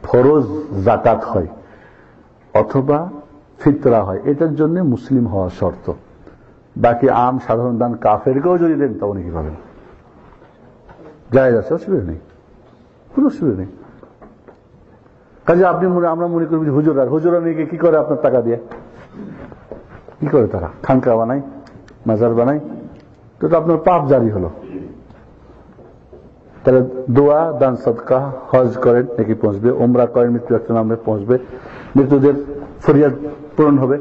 ফরজ যাকাত হয় অথবা ফিতরা হয়, এটার জন্য মুসলিম হওয়া শর্ত। বাকি আম সাধারণ দান কাফেরকেও যদি দেন তাও নাকি পাবেন, জায়েজ আছে, অসুবিধা নেই, কোনো অসুবিধা নেই। কাজে আমরা মনে করি হুজুরা নিয়ে কি করে আপনার টাকা দিয়ে? কি করে তারা? খানকা বানায়, মাজার বানায়, তো আপনার পাপ জারি হলো। তাহলে দোয়া, দান, সদকা, হজ করেন নাকি পৌঁছবে, ওমরা করেন মৃত্যু একটা নামে পৌঁছবে, মৃত্যুদের ফরিয়াদ পূরণ হবে।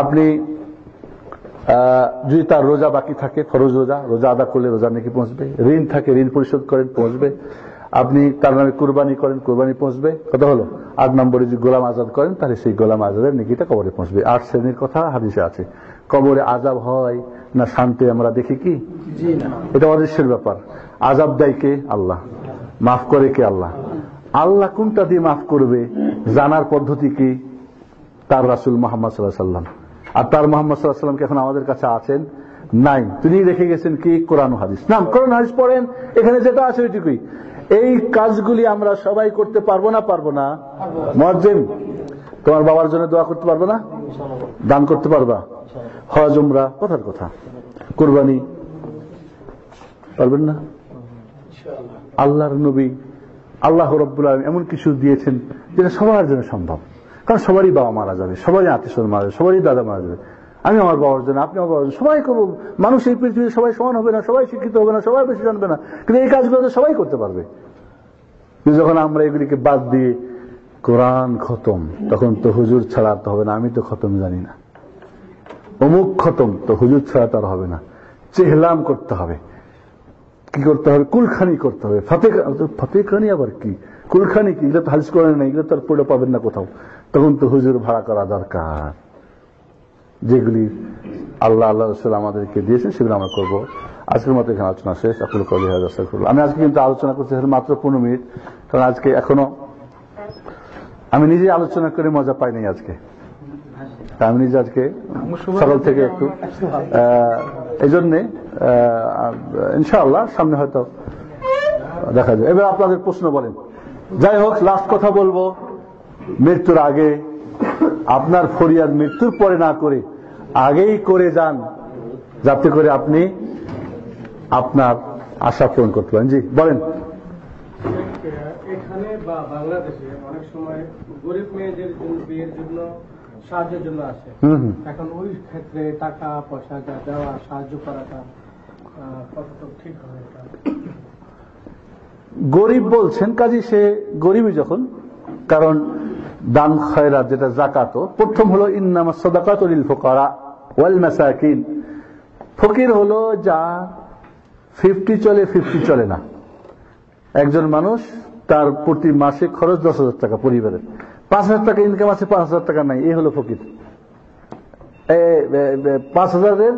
আপনি যদি তার রোজা বাকি থাকে, ফরজ রোজা আদা করলে রোজা নাকি পৌঁছবে। ঋণ থাকে, ঋণ পরিশোধ করেন, পৌঁছবে। আপনি তার নামে কুরবানি করেন, কুরবানি পৌঁছবে। কথা হলো 8 নম্বরে যদি গোলাম আজাদ করেন, তাহলে সেই গোলাম আজাদের নেকিটা কবরে পৌঁছবে। 8 শ্রেণীর কথা হাদিসে আছে। কবরে আযাব হয় না শান্তি আমরা দেখি কি? এটা অদৃশ্যের ব্যাপার। আযাব দেয় কে? আল্লাহ। মাফ করে কে? আল্লাহ। আল্লাহ কোনটা দিয়ে মাফ করবে জানার পদ্ধতি কি? তার রাসূল মুহাম্মদ সাল্লাল্লাহু আলাইহি ওয়াসাল্লাম। আর তার মুহাম্মদ সাল্লাল্লাহু আলাইহি ওয়াসাল্লাম কি এখন আমাদের কাছে আছেন? নাই। তিনি রেখে গেছেন কি? কোরআন ও হাদিস। নাম কোরআন হাদিস পড়েন, এখানে যেটা আছে ওইটুকুই। এই কাজগুলি আমরা সবাই করতে পারবো না? পারবো না? মুয়াজ্জিন, তোমার বাবার জন্য দোয়া করতে পারবে না? দান করতে পারবা? হজ উমরা কথার কথা, কুরবানি পারবেন না? আল্লাহর নবী আল্লাহ রাব্বুল আলামিন এমন কিছু দিয়েছেন যেটা সবার জন্য সম্ভব। কারণ সবারই বাবা মারা যাবে, সবারই আত্মীয় মারা যাবে, সবারই দাদা মারা যাবে। আমি আমার বাবার জন্য, আপনি আমার বাবার জন্য, সবাই করবো। মানুষ এই পৃথিবীতে সবাই সমান হবে না, সবাই শিক্ষিত হবে না, সবাই বেশি জানবে না, কিন্তু এই কাজগুলো তো সবাই করতে পারবে। কিন্তু যখন আমরা এগুলিকে বাদ দিয়ে কোরআন খতম, তখন তো হুজুর ছাড়া তো হবে না। আমি তো খতম জানি না, অমুক খতম, তো হুজুর ছাড়া তার হবে না। চেহলাম করতে হবে। কি করতে হবে? কুলখানি করতে হবে। ফাতেখানি আবার কি? কুলখানি কি? এগুলো তো হাদিস কোরআনে নেই, এগুলো তো আর পড়ে পাবেন না কোথাও। তখন তো হুজুর ভাড়া করা দরকার। যেগুলি আল্লাহ রাসূল আমাদেরকে দিয়েছেন সেগুলো আমরা করবো। আজকের মতো এখানে আলোচনা শেষ। আকুল কওলি হাযা আস্তাগফিরুল্লাহ। আমি আজকে কিন্তু আলোচনা করতে মাত্র 15 মিনিট, কারণ আজকে এখনো আমি নিজে আলোচনা করে মজা পাই নাই আজকে। আমি নিজে আজকে সকাল থেকে একটু এই জন্যে ইনশাআল্লাহ সামনে হয়তো দেখা যায়। এবার আপনাদের প্রশ্ন বলেন। যাই হোক, লাস্ট কথা বলবো, মৃত্যুর আগে আপনার ফরিয়াদ মৃত্যুর পরে না করে আগেই করে যান, যাতে করে আপনি আপনার আশা পূরণ করতে পারেন। জি বলেন। এখানে বা বাংলাদেশে অনেক সময় গরিব মেয়েদের বিয়ের জন্য সাহায্যের জন্য আসে। এখন ওই ক্ষেত্রে টাকা পয়সা দেওয়া, সাহায্য করাটা কতটুকু ঠিক হবে? গরিব বলছেন, কাজী সে গরিবই যখন, কারণ দান খয়রাত যেটা যাকাত, প্রথম হলো ইন্নামাস সাদাকাতু লিল ফুকারা ওয়াল মাসাকিন। ফকির হলো যা 50 চলে 50 চলে না। একজন মানুষ তার প্রতি মাসে খরচ 10,000 টাকা, পরিবারের 5,000 টাকা ইনকাম আছে, 5,000 টাকা নাই, এই হলো ফকির। 5,000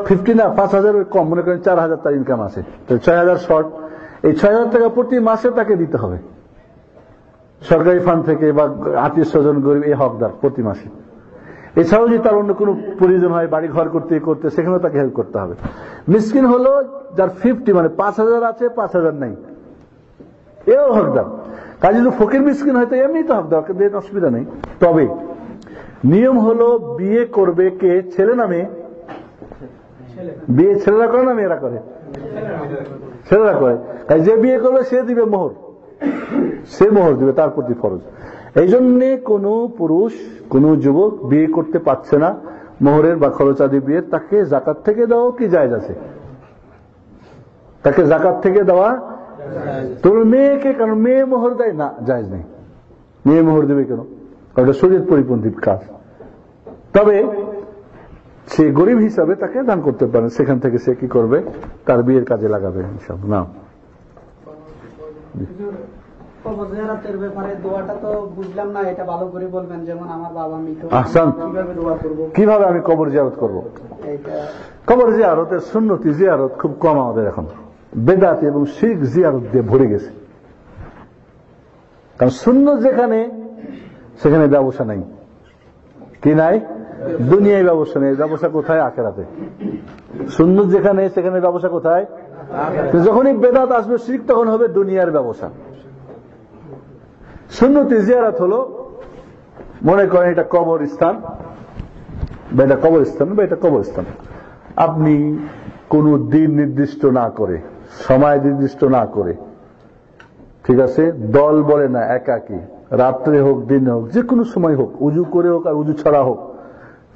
50 না, 5,000 কম, মনে করেন 4,000 তার ইনকাম আছে, 6,000 শর্ট। এই 6,000 টাকা প্রতি মাসে তাকে দিতে হবে সরকারি ফান্ড থেকে বা আত্মীয় স্বজন গরিব এই হকদার প্রতি মাসে। এছাড়াও যদি তার অন্য কোনো প্রয়োজন হয়, বাড়ি ঘর করতে করতে, সেখানেও তাকে হেল্প করতে হবে। মিসকিন হলো যার 50 মানে 5,000 আছে 5,000 নাই, এও হকদার। কাজে যদি ফকির মিসকিন হয়তো এমনি তো হকদার, অসুবিধা নেই। তবে নিয়ম হলো বিয়ে করবে কে, ছেলে না মেয়ে? বিয়ে ছেলেরা করে না মেয়েরা করে? ছেলেরা করে। তাই যে বিয়ে করবে সে দিবে মোহর, সে মোহর দিবে, তার প্রতি ফরজ। এই জন্যে কোন পুরুষ কোন যুবক বিয়ে করতে পারছে না মোহরের বা খরচাদি বিয়ে, তাকে জাকাত থেকে দেওয়া কি জায়েজ আছে? তাকে জাকাত থেকে দেওয়া তোর মেয়েকে, কারণ মেয়ে মোহর দেয় না, জায়েজ নেই। মেয়ে মোহর দেবে কেন? কারণ এটা শরীয়ত পরিপন্থী কাজ। তবে সে গরিব হিসাবে তাকে দান করতে পারে, সেখান থেকে সে কি করবে, তার বিয়ের কাজে লাগাবে ইনশাআল্লাহ। না কবর জিয়ারতের ব্যাপারে দোয়াটা তো বুঝলাম না, এটা ভালো করে বলবেন। যেমন আমার বাবা মৃত, আহসান, কিভাবে দোয়া করব? কিভাবে আমি কবর জিয়ারত করব? এটা কবর জিয়ারতের সুন্নতি জিয়ারত খুব কম আমাদের এখন, বেদাত এবং শিরক জিয়ারত দিয়ে ভরে গেছে। কারণ সুন্নত যেখানে সেখানে ব্যবসা নাই, কি নাই? দুনিয়ায় ব্যবসা নেই। ব্যবসা কোথায়? আখিরাতে। সুন্নত যেখানে সেখানে ব্যবসা কোথায়? যখনই বেদাত আসবে শিরক, তখন হবে দুনিয়ার ব্যবসা। সুন্নতি জিয়ারত হলো, মনে করেন এটা কবরস্থান বা এটা কবরস্থান বা এটা কবরস্থান, আপনি কোন দিন নির্দিষ্ট না করে, সময় নির্দিষ্ট না করে, ঠিক আছে, দল বলে না, একাকী, রাত্রে হোক দিন হোক, যে কোনো সময় হোক, উজু করে হোক আর উজু ছাড়া হোক,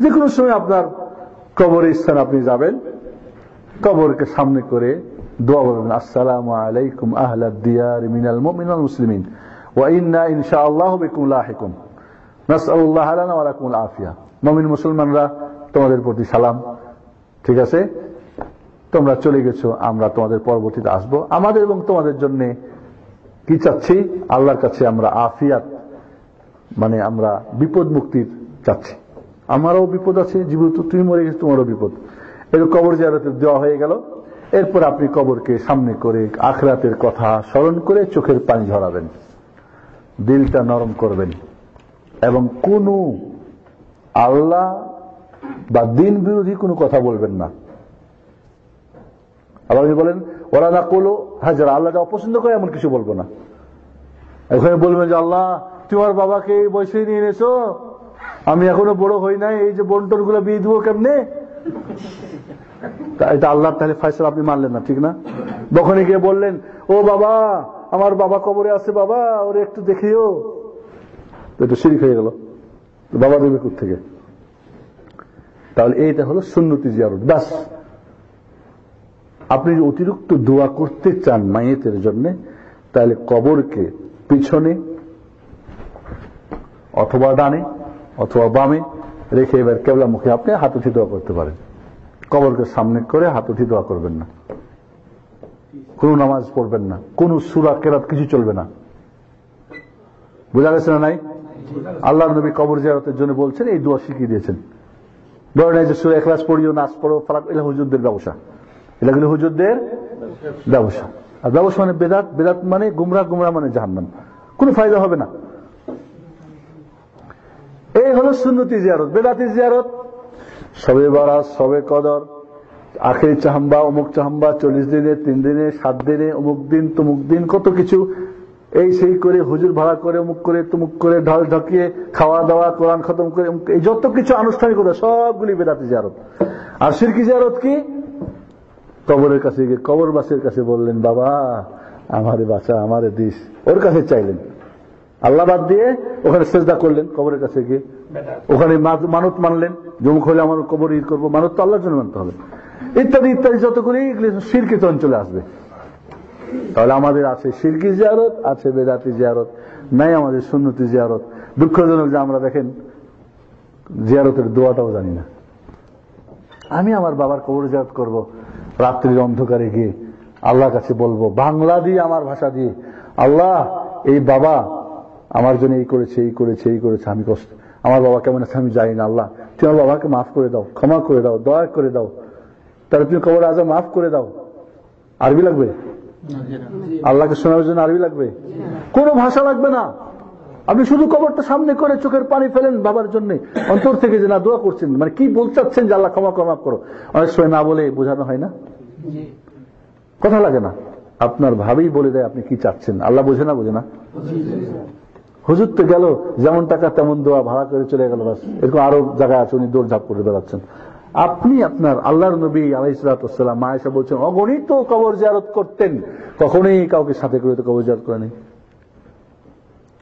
যে কোনো সময় আপনার কবরের স্থান আপনি যাবেন, কবরকে সামনে করে দোয়া করবেন, আসসালামু আলাইকুম আহলাদ দিয়ার মিনাল মুমিনিন ওয়াল মুসলিমিন ওয়া ইন্না ইনশাআল্লাহু বিকুম লাহিকুম নাসআলুল্লাহ লানা ওয়া লাকুমুল আফিয়া। মুমিন মুসলমানরা, তোমাদের প্রতি সালাম, ঠিক আছে, তোমরা চলে গেছো, আমরা তোমাদের পরবর্তীতে আসবো। আমাদের এবং তোমাদের জন্য কি চাচ্ছি? আল্লাহর কাছে আমরা আফিয়াত, মানে আমরা বিপদ মুক্তির চাচ্ছি। আমারও বিপদ আছে, জীবিত তুমি মরে গেছো, তোমারও বিপদ। এর কবর জিয়ারতের দেওয়া হয়ে গেল। এরপর আপনি কবরকে সামনে করে আখিরাতের কথা স্মরণ করে চোখের পানি ঝরাবেন, দিলটা নরম করবেন, এবং কোন আল্লাহ বা দিন বিরোধী কোনো কথা বলবেন না। আল্লাহ বলেন, ওরা না করলো হাজার, আল্লাহ যা অপছন্দ করে এমন কিছু বলবো না। এখানে বলবেন যে আল্লাহ তোমার বাবাকে এই বয়সে নিয়ে এনেছো, আমি এখনো বড় হই নাই, এই যে বন্টন গুলো বিয়ে দিব কেমনে? এটা আল্লাহর তাহলে ফয়সালা আপনি মানলেন না, ঠিক না? দোকানে গিয়ে বললেন, ও বাবা, আমার বাবা কবরে আছে, বাবা ওরে একটু দেখিও, এটা শিরক হয়ে গেল। বাবা দেবে কোথা থেকে? তাহলে এইটা হলো সুন্নতি জিয়ারত। ব্যাস, আপনি যদি অতিরিক্ত দোয়া করতে চান মাইয়েতের জন্য, তাহলে কবরকে পিছনে অথবা ডানে অথবা বামে রেখে এবার কেবলা মুখে আপনি হাতুঠি দোয়া করতে পারেন। কবরকে সামনে করে হাতুঠি দোয়া করবেন না, কোন নামাজ পড়বেন না, কোন সূরা কেরাত কিছু চলবে না। বোঝা গেছে না? নাই? আল্লাহর নবী কবর জিয়ারতের জন্য বলছেন, এই দোয়া শিখিয়ে দিয়েছেন। বড় নাই যে সূরা ইখলাস পড়িও, নাচ পড়ো, ফালাক, এগুলো হুজুরদের ব্যবসা, এগুলো হুজুরদের ব্যবসা। আর ব্যবসা মানে বেদাত, বেদাত মানে গুমরাহ, গুমরাহ মানে জাহান্নাম, কোনো ফায়দা হবে না। এই হলো সুন্নতি জিয়ারত। বেদাতি জিয়ারত সবে বারাত, সবে কদর, আখেরি চাহাম্বা, অমুক চাহাম্বা, 40 দিনে, 3 দিনে, 7 দিনে, অমুক দিন তমুক দিন, কত কিছু এই সেই করে, হুজুর ভাড়া করে, অমুক করে তমুক করে, ঢাল ঢকিয়ে, খাওয়া দাওয়া, কোরআন খতম করে, এই যত কিছু আনুষ্ঠানিকতা সবগুলি বেদাতি জিয়ারত। আর শিরকি জিয়ারত কি? কবরের কাছে গিয়ে কবরবাসীর কাছে বললেন, বাবা আমারে বাঁচা, আমারে দিস, ওর কাছে চাইলেন, আল্লাহ বাদ দিয়ে ওখানে সেজদা করলেন কবরের কাছে গিয়ে, ওখানে মানত মানলেন, জমুক হলে আমার কবর ঈদ করবো, মানত তো আল্লাহর জন্য মানতে হবে, ইত্যাদি ইত্যাদি, যতগুলি শিরকি অঞ্চলে আসবে। তাহলে আমাদের আছে শিরকি জিয়ারত, আছে বেদাতি জিয়ারত, নাই আমাদের সুন্নতি জিয়ারত। দুঃখজনক যে আমরা দেখেন জিয়ারতের দোয়াটাও জানি না। আমি আমার বাবার কবর জিয়ারত করব, রাত্রির অন্ধকারে গিয়ে আল্লাহর কাছে বলবো বাংলা দিয়ে, আমার ভাষা দিয়ে, আল্লাহ এই বাবা আমার জন্য এই করেছে, এই করেছে, এই করেছে, আমি কষ্ট, আমার বাবা কেমন আছে আমি জানি না, আল্লাহ তুমি আমার বাবাকে মাফ করে দাও, ক্ষমা করে দাও, দয়া করে দাও, তাহলে তুমি কবর আজম মাফ করে দাও। আরবি লাগবে? আল্লাহকে শোনার জন্য আরবি লাগবে? কোনো ভাষা লাগবে না। আপনি শুধু কবরটা সামনে করে চোখের পানি ফেলেন বাবার জন্য, অন্তর থেকে যে না দোয়া করছেন, মানে কি বলতে চাচ্ছেন যে আল্লাহ ক্ষমা ক্ষমা করো, অনেক সময় না বলে বোঝানো হয় না, কথা লাগে না, আপনার ভাবেই বলে দেয় আপনি কি চাচ্ছেন। আল্লাহ বোঝে না? বোঝে না? হুজুর তো গেল, যেমন টাকা তেমন দোয়া, ভাড়া করে চলে গেল, বাস। এরকম আরো জায়গায় আছে উনি দৌড় ঝাঁপ করে বেড়াচ্ছেন। আপনি আপনার আল্লাহর নবী আলাইহিস সালাম আয়েশা বলছেন অগণিত কবর জিয়ারত করতেন, কখনোই কাউকে সাথে করে তো কবর জিয়ারত করেনি।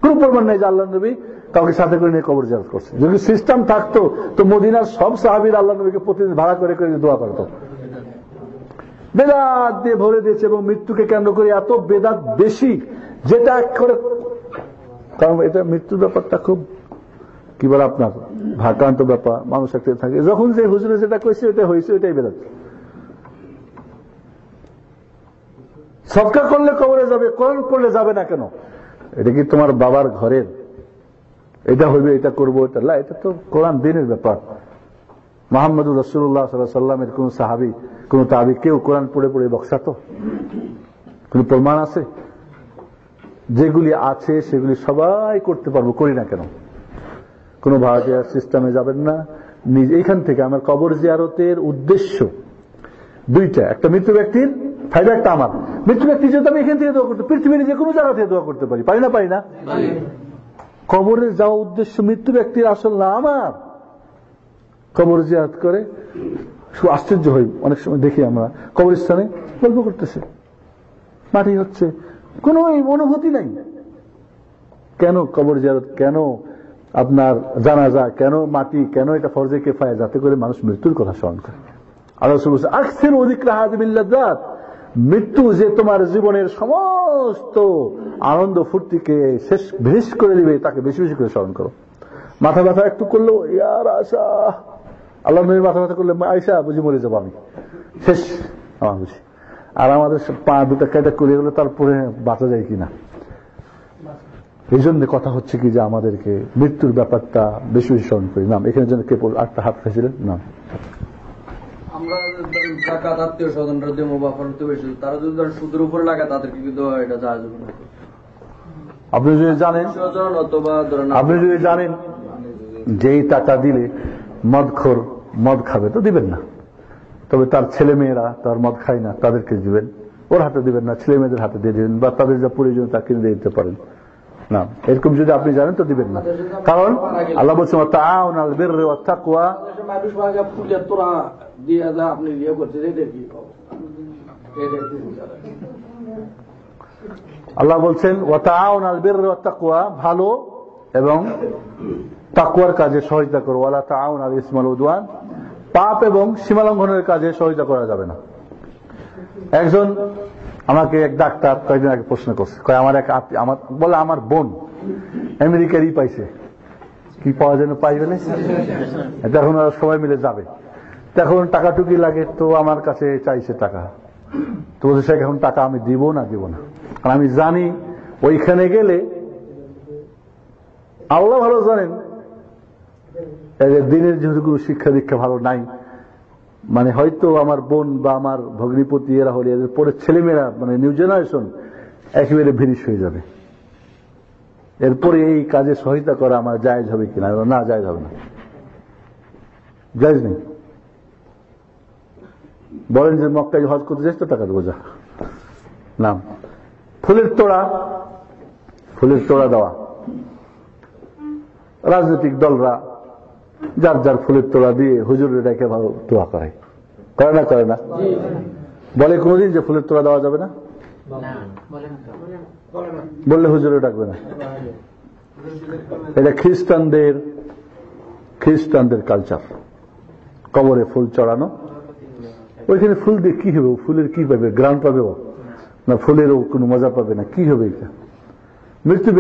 কোন প্রমাণ নেই যে আল্লাহর নবী কাউকে সাথে করে নিয়ে কবর জিয়ারত করছে। যদি সিস্টেম থাকতো তো মদিনার সব সাহাবীরা আল্লাহর নবীকে প্রতিদিন ভাড়া করে করে দোয়া করতো। বেদাত দিয়ে ভরে দিয়েছে এবং মৃত্যুকে কেন্দ্র করে এত বেদাত বেশি, যেটা করে, কারণ এটা মৃত্যুর ব্যাপারটা খুব কি বলে আপনার ভারাক্রান্ত ব্যাপার, মানুষ একটা থাকে, যখন যে হুজুরে যেটা কইছে ওটা হয়েছে, ওইটাই বেদাত। সদকা করলে কবরে যাবে, কোরআন পড়লে যাবে না কেন? এটা কি তোমার বাবার ঘরের? এটা হইবে, এটা করবো, এটা না, এটা তো কোরআন দিনের ব্যাপার। মুহাম্মদুর রাসূলুল্লাহ সাল্লাল্লাহু আলাইহি ওয়াসাল্লামের কোন সাহাবী, কোন তাবী কেউ কোরআন পড়ে পড়ে বক্সাতো? কোন প্রমাণ আছে? যেগুলি আছে সেগুলি সবাই করতে পারবো, করি না কেন? কোন ভাড়াটিয়া সিস্টেমে যাবেন না। এইখান থেকে আমার কবর জিয়ারতের উদ্দেশ্য দুইটা, একটা মৃত্যু ব্যক্তির ফায়দা, একটা আমার। মৃত্যু ব্যক্তি যেহেতু আমি এখান থেকে দোয়া করতে, পৃথিবীর যে কোনো জায়গা থেকে দোয়া করতে পারি, পারি না? পারি না? কবরে যাওয়া উদ্দেশ্য মৃত্যু ব্যক্তির, আসল না আমার। কবর জিয়ারত করে আশ্চর্য হই, অনেক সময় দেখি আমরা কবরস্থানে গল্প করতেছে, মাটি হচ্ছে, কোন অনুভূতি নাই। কেন কবর জিয়ারত, কেন আপনার জানাজা, কেন মাটি, কেন এটা ফরজে কিফায়া? যাতে করে মানুষ মৃত্যুর কথা স্মরণ করে। আল্লাহ রাসূল বলেছেন আকসিরু যিকরা হাযিহিল লাযযাত, মৃত্যু যে তোমার জীবনের সমস্ত আনন্দ ফুর্তিকে শেষ ভেস করে দিবে, তাকে বেশি বেশি করে স্মরণ করো। মাথা ব্যথা একটু করলো, ইয়ার আশা, আল্লাহ নবীর মাথা ব্যথা করলে আয়েশা বুঝি মরে যাবো আমি, শেষ আমার বুঝি। আর আমাদের পা দুটা কেটে করে গেলে তারপরে বাঁচা যায় কিনা। এই জন্য কথা হচ্ছে কি যে আমাদেরকে মৃত্যুর ব্যাপারটা বেশি বেশি স্মরণ করি। নাম এখানে যেন কে একটা হাত খাইছিলেন? নাম আমরা জাকাত আত্মীয় স্বজনরা দেবো বা প্রতিবেশী, তারা যদি সুদের উপরে লাগে তাদেরকে কিন্তু এটা জায়েজ হবে না। আপনি যদি জানেন, আপনি যদি জানেন যেই টাকা দিলে মদখোর মদ খাবে তো দিবেন না, তবে তার ছেলে মেয়েরা তার মদ খায় না, তাদেরকে দিবেন। ওর হাতে দিবেন না, ছেলে মেয়েদের হাতে দিয়ে দিবেন, বা তাদের যা প্রয়োজন তা কিনে দিয়ে দিতে পারেন। না, এরকম যদি আপনি জানেন তো দিবেন না, কারণ আল্লাহ বলছেন তাআউনু আলাল বিররি ওয়াত তাকওয়া। আল্লাহ বলছেন ওয়া তাআউনু আলাল বিররি ওয়াত তাকওয়া, ভালো এবং তাকওয়ার কাজে সহযোগিতা করো। ওয়ালা তাআউনু আলাল ইসমি ওয়াল উদওয়ান, পাপ এবং সীমালঙ্ঘনের কাজে সহযোগিতা করা যাবে না। একজন আমাকে এক ডাক্তার কয়েকদিন আগে প্রশ্ন করছে, কয় আমার এক আমার বলে আমার বোন আমেরিকারই পাইছে, কি পাওয়া যেন পাইবে না, এখন সবাই মিলে যাবে, এখন টাকা টুকি লাগে, তো আমার কাছে চাইছে টাকা। তো বলছে সে এখন টাকা আমি দিব না, কারণ আমি জানি ওইখানে গেলে আল্লাহ ভালো জানেন দিনের যেহেতু কোনো শিক্ষা দীক্ষা ভালো নাই, মানে হয়তো আমার বোন বা আমার ভগ্নিপতি এরা হলে এদের পরে ছেলেমেয়েরা মানে নিউ জেনারেশন একেবারে ভিনিশ হয়ে যাবে, এরপরে এই কাজে সহায়তা করা আমার জায়েজ হবে কিনা? না, জায়েজ হবে না, জায়েজ নেই। বলেন যে মক্কায় হজ করতে যাস তো টাকা দেবো, যা না। ফুলের তোড়া দেওয়া, রাজনৈতিক দলরা যার যার ফুলের তোড়া দিয়ে হুজুরের ডেকে ভালো দোয়া করে করে না? বলে কোনদিন যে ফুলের তোড়া দেওয়া যাবে না? বললে হুজুরে ডাকবে না। এটা খ্রিস্টানদের কালচার, কবরে ফুল চড়ানো। ওইখানে ফুল দিয়ে কি হবে? ফুলের কি পাবে? গ্রাম পাবে না? ফুলেরও কোনো মজা পাবে না? কি হবে এটা? মৃত্যু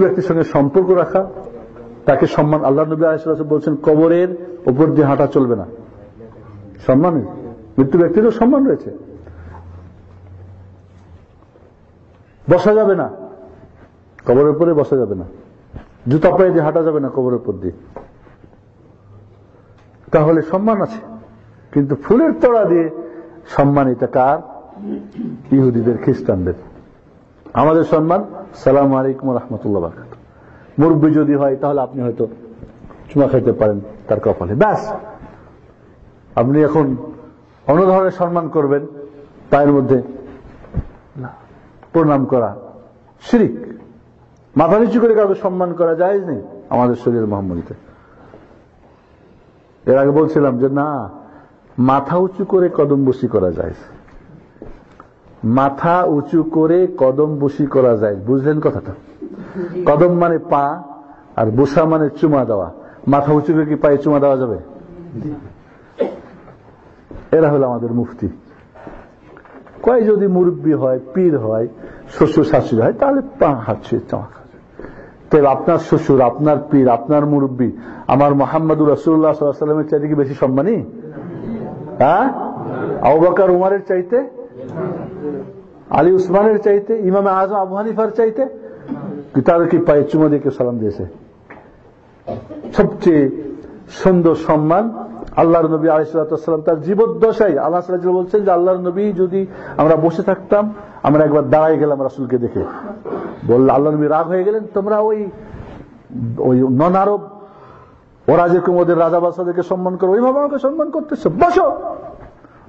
ব্যক্তির সঙ্গে সম্পর্ক রাখা, তাকে সম্মান। আল্লাহ নবী আলাইহিস সালাম বলছেন কবরের উপর দিয়ে হাঁটা চলবে না, সম্মান। মৃত্যু ব্যক্তিরও সম্মান রয়েছে। বসা যাবে না, কবরের উপরে বসা যাবে না, জুতা পায়ে দিয়ে হাঁটা যাবে না কবরের উপর দিয়ে, তাহলে সম্মান আছে। কিন্তু ফুলের তোড়া দিয়ে সম্মান, এটা কার? ইহুদিদের, খ্রিস্টানদের। আমাদের সম্মান সালামু আলাইকুম ওয়া রাহমাতুল্লাহি ওয়া বারাকাতুহু। মুরব্বি যদি হয় তাহলে আপনি হয়তো চুমা খাইতে পারেন তার কপালে, ব্যাস। আপনি এখন অন্য ধরনের সম্মান করবেন, পায়ের মধ্যে প্রণাম করা শিরক। মাথা নিচু করে কাউকে সম্মান করা জায়েজ নেই আমাদের শরীয়ত মুহাম্মদীতে। এর আগে বলছিলাম যে না, মাথা উঁচু করে কদম বসি করা যায়, মাথা উঁচু করে কদম বসি করা যায়। বুঝলেন কথাটা? কদম মানে পা, আর বসা মানে চুমা দেওয়া। মাথা উঁচু করে কি পায়ে চুমা দেওয়া যাবে? এরা হলো আমাদের মুফতি। কয় যদি মুরব্বী হয়, পীর হয়, শ্বশুর শাশুড়ি হয়, তাহলে পা হাত ছুঁয়ে চুমা খাবে। তাহলে আপনার শ্বশুর, আপনার পীর, আপনার মুরব্বী আমার মুহাম্মদুর রাসূলুল্লাহ সাল্লাল্লাহু আলাইহি ওয়াসাল্লামের চাইতে কি বেশি সম্মানী? হ্যাঁ, আবু বকর উমরের চাইতে, আলী উসমানের চাইতে, ইমাম আযম আবু হানিফার চাইতে? তাদের কি পায়ে চুমা দিয়ে কেউ সালাম দিয়েছে? সবচেয়ে সুন্দর সম্মান আল্লাহর নবী আলাইহিস সালাম তার জীবদ্দশায় আল্লাহ সাল্লাল্লাহু আলাইহি বলছেন যে আল্লাহর নবী যদি আমরা বসে থাকতাম, আমরা একবার দাঁড়ায় গেলাম রাসূলকে দেখে, বলল আল্লাহ নবী রাগ হয়ে গেলেন, তোমরা ওই নন আরব ওরা যেরকম ওদের রাজা বাদশাদেরকে সম্মান করো, ওইভাবে আমাকে সম্মান করতেছো, বসো।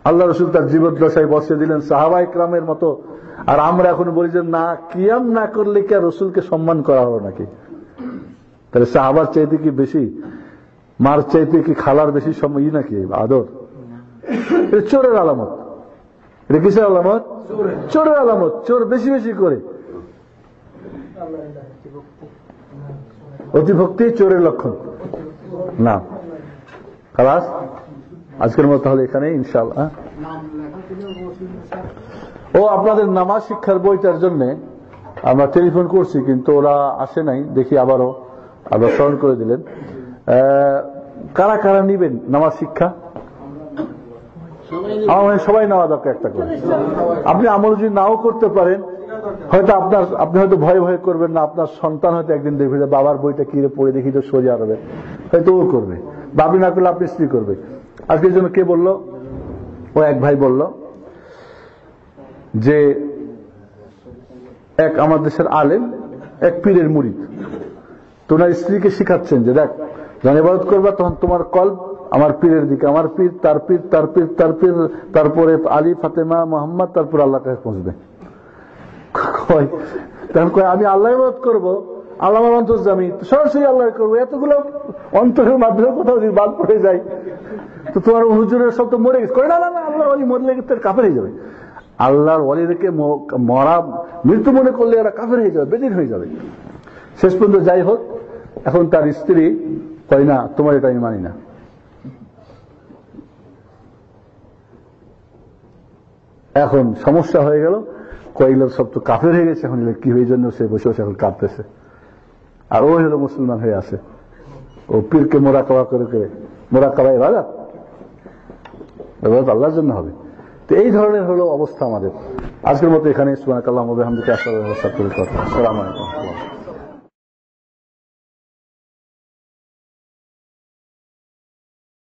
আল্লাহ রাসূল তার জীবদ্দশায় বসিয়ে দিলেন সাহাবা ইকরামের মতো। আর আমরা এখন বলি যে না, কিয়াম না করলে কি রাসূলকে সম্মান করা হলো নাকি? তাহলে সাহাবার চাইতে কি বেশি, মার চাইতে কি খালার বেশি সময় নাকি আদর? এটা চোরের আলামত। এটা কিসের আলামত? চোরের আলামত। চোর বেশি বেশি করে। অতিভক্তি চোরের লক্ষণ না। খালাস, আজকের মতো তাহলে এখানে ইনশাআল্লাহ। ও আপনাদের নামাজ শিক্ষার বইটার জন্য আমরা টেলিফোন করছি, কিন্তু ওরা আসে নাই, দেখি আবারও আবার স্মরণ করে দিলেন। কারা কারা নিবেন নামাজ শিক্ষা? আমার সবাই নেওয়া দরকার একটা করে। আপনি আমল যদি নাও করতে পারেন, হয়তো আপনি হয়তো ভয় ভয় করবেন না, আপনার সন্তান হয়তো একদিন দেখবে যে বাবার বইটা কিরে পড়ে দেখি তো সোজা হবে, হয়তো ও করবে। বাবি না করলে আপনি স্ত্রী করবে। আজকের জন্য কে বলল? ও এক ভাই বলল যে এক আমার দেশের আলেম, এক পীরের মুরিদ, তোমার স্ত্রীকে শিখাচ্ছেন যে দেখ, যখন ইবাদত করবা তখন তোমার কলব আমার পীরের দিকে, আমার পীর, তার পীর, তার পীর, তার পীর, তারপরে আলী, ফাতেমা, মোহাম্মদ, তারপর আল্লাহ কাছে পৌঁছবে। তখন কয় আমি আল্লাহ ইবাদত করবো, আল্লাহ আমার অন্তর্যামী, সরাসরি আল্লাহ করবো। এতগুলো অন্তরের মাধ্যমে কোথাও যদি বাদ পড়ে যায় তো তোমার হুজুরের সব তো মরে গেছে। না না না, আল্লাহর ওয়ালি মরলে তার কাফের হয়ে যাবে। আল্লাহর ওয়ালিদেরকে মরা মৃত্যু মনে করলে এরা কাফের হয়ে যাবে, বেদিন হয়ে যাবে। শেষ পর্যন্ত যাই হোক, এখন তার স্ত্রী কয় না, তোমার এটা আমি মানি না। এখন সমস্যা হয়ে গেল, কয়েকগুলো সব তো কাফের হয়ে গেছে, এখন কি হয়ে জন্য সে বসে বসে এখন কাঁদতেছে। আর ও হলো মুসলমান হয়ে আছে, ও পীরকে মোরাকাবা করে করে, মোরাকাবা ইবাদত আল্লাহর জন্য হবে। তো এই ধরনের হলো অবস্থা আমাদের। আজকের মতো এখানে সুবহানাকাল্লাহুম্মা ওয়া বিহামদিকা আশহাদু আল্লা ইলাহা ইল্লা আনতা আস্তাগফিরুকা ওয়া আতুবু ইলাইক। আসসালামু আলাইকুম।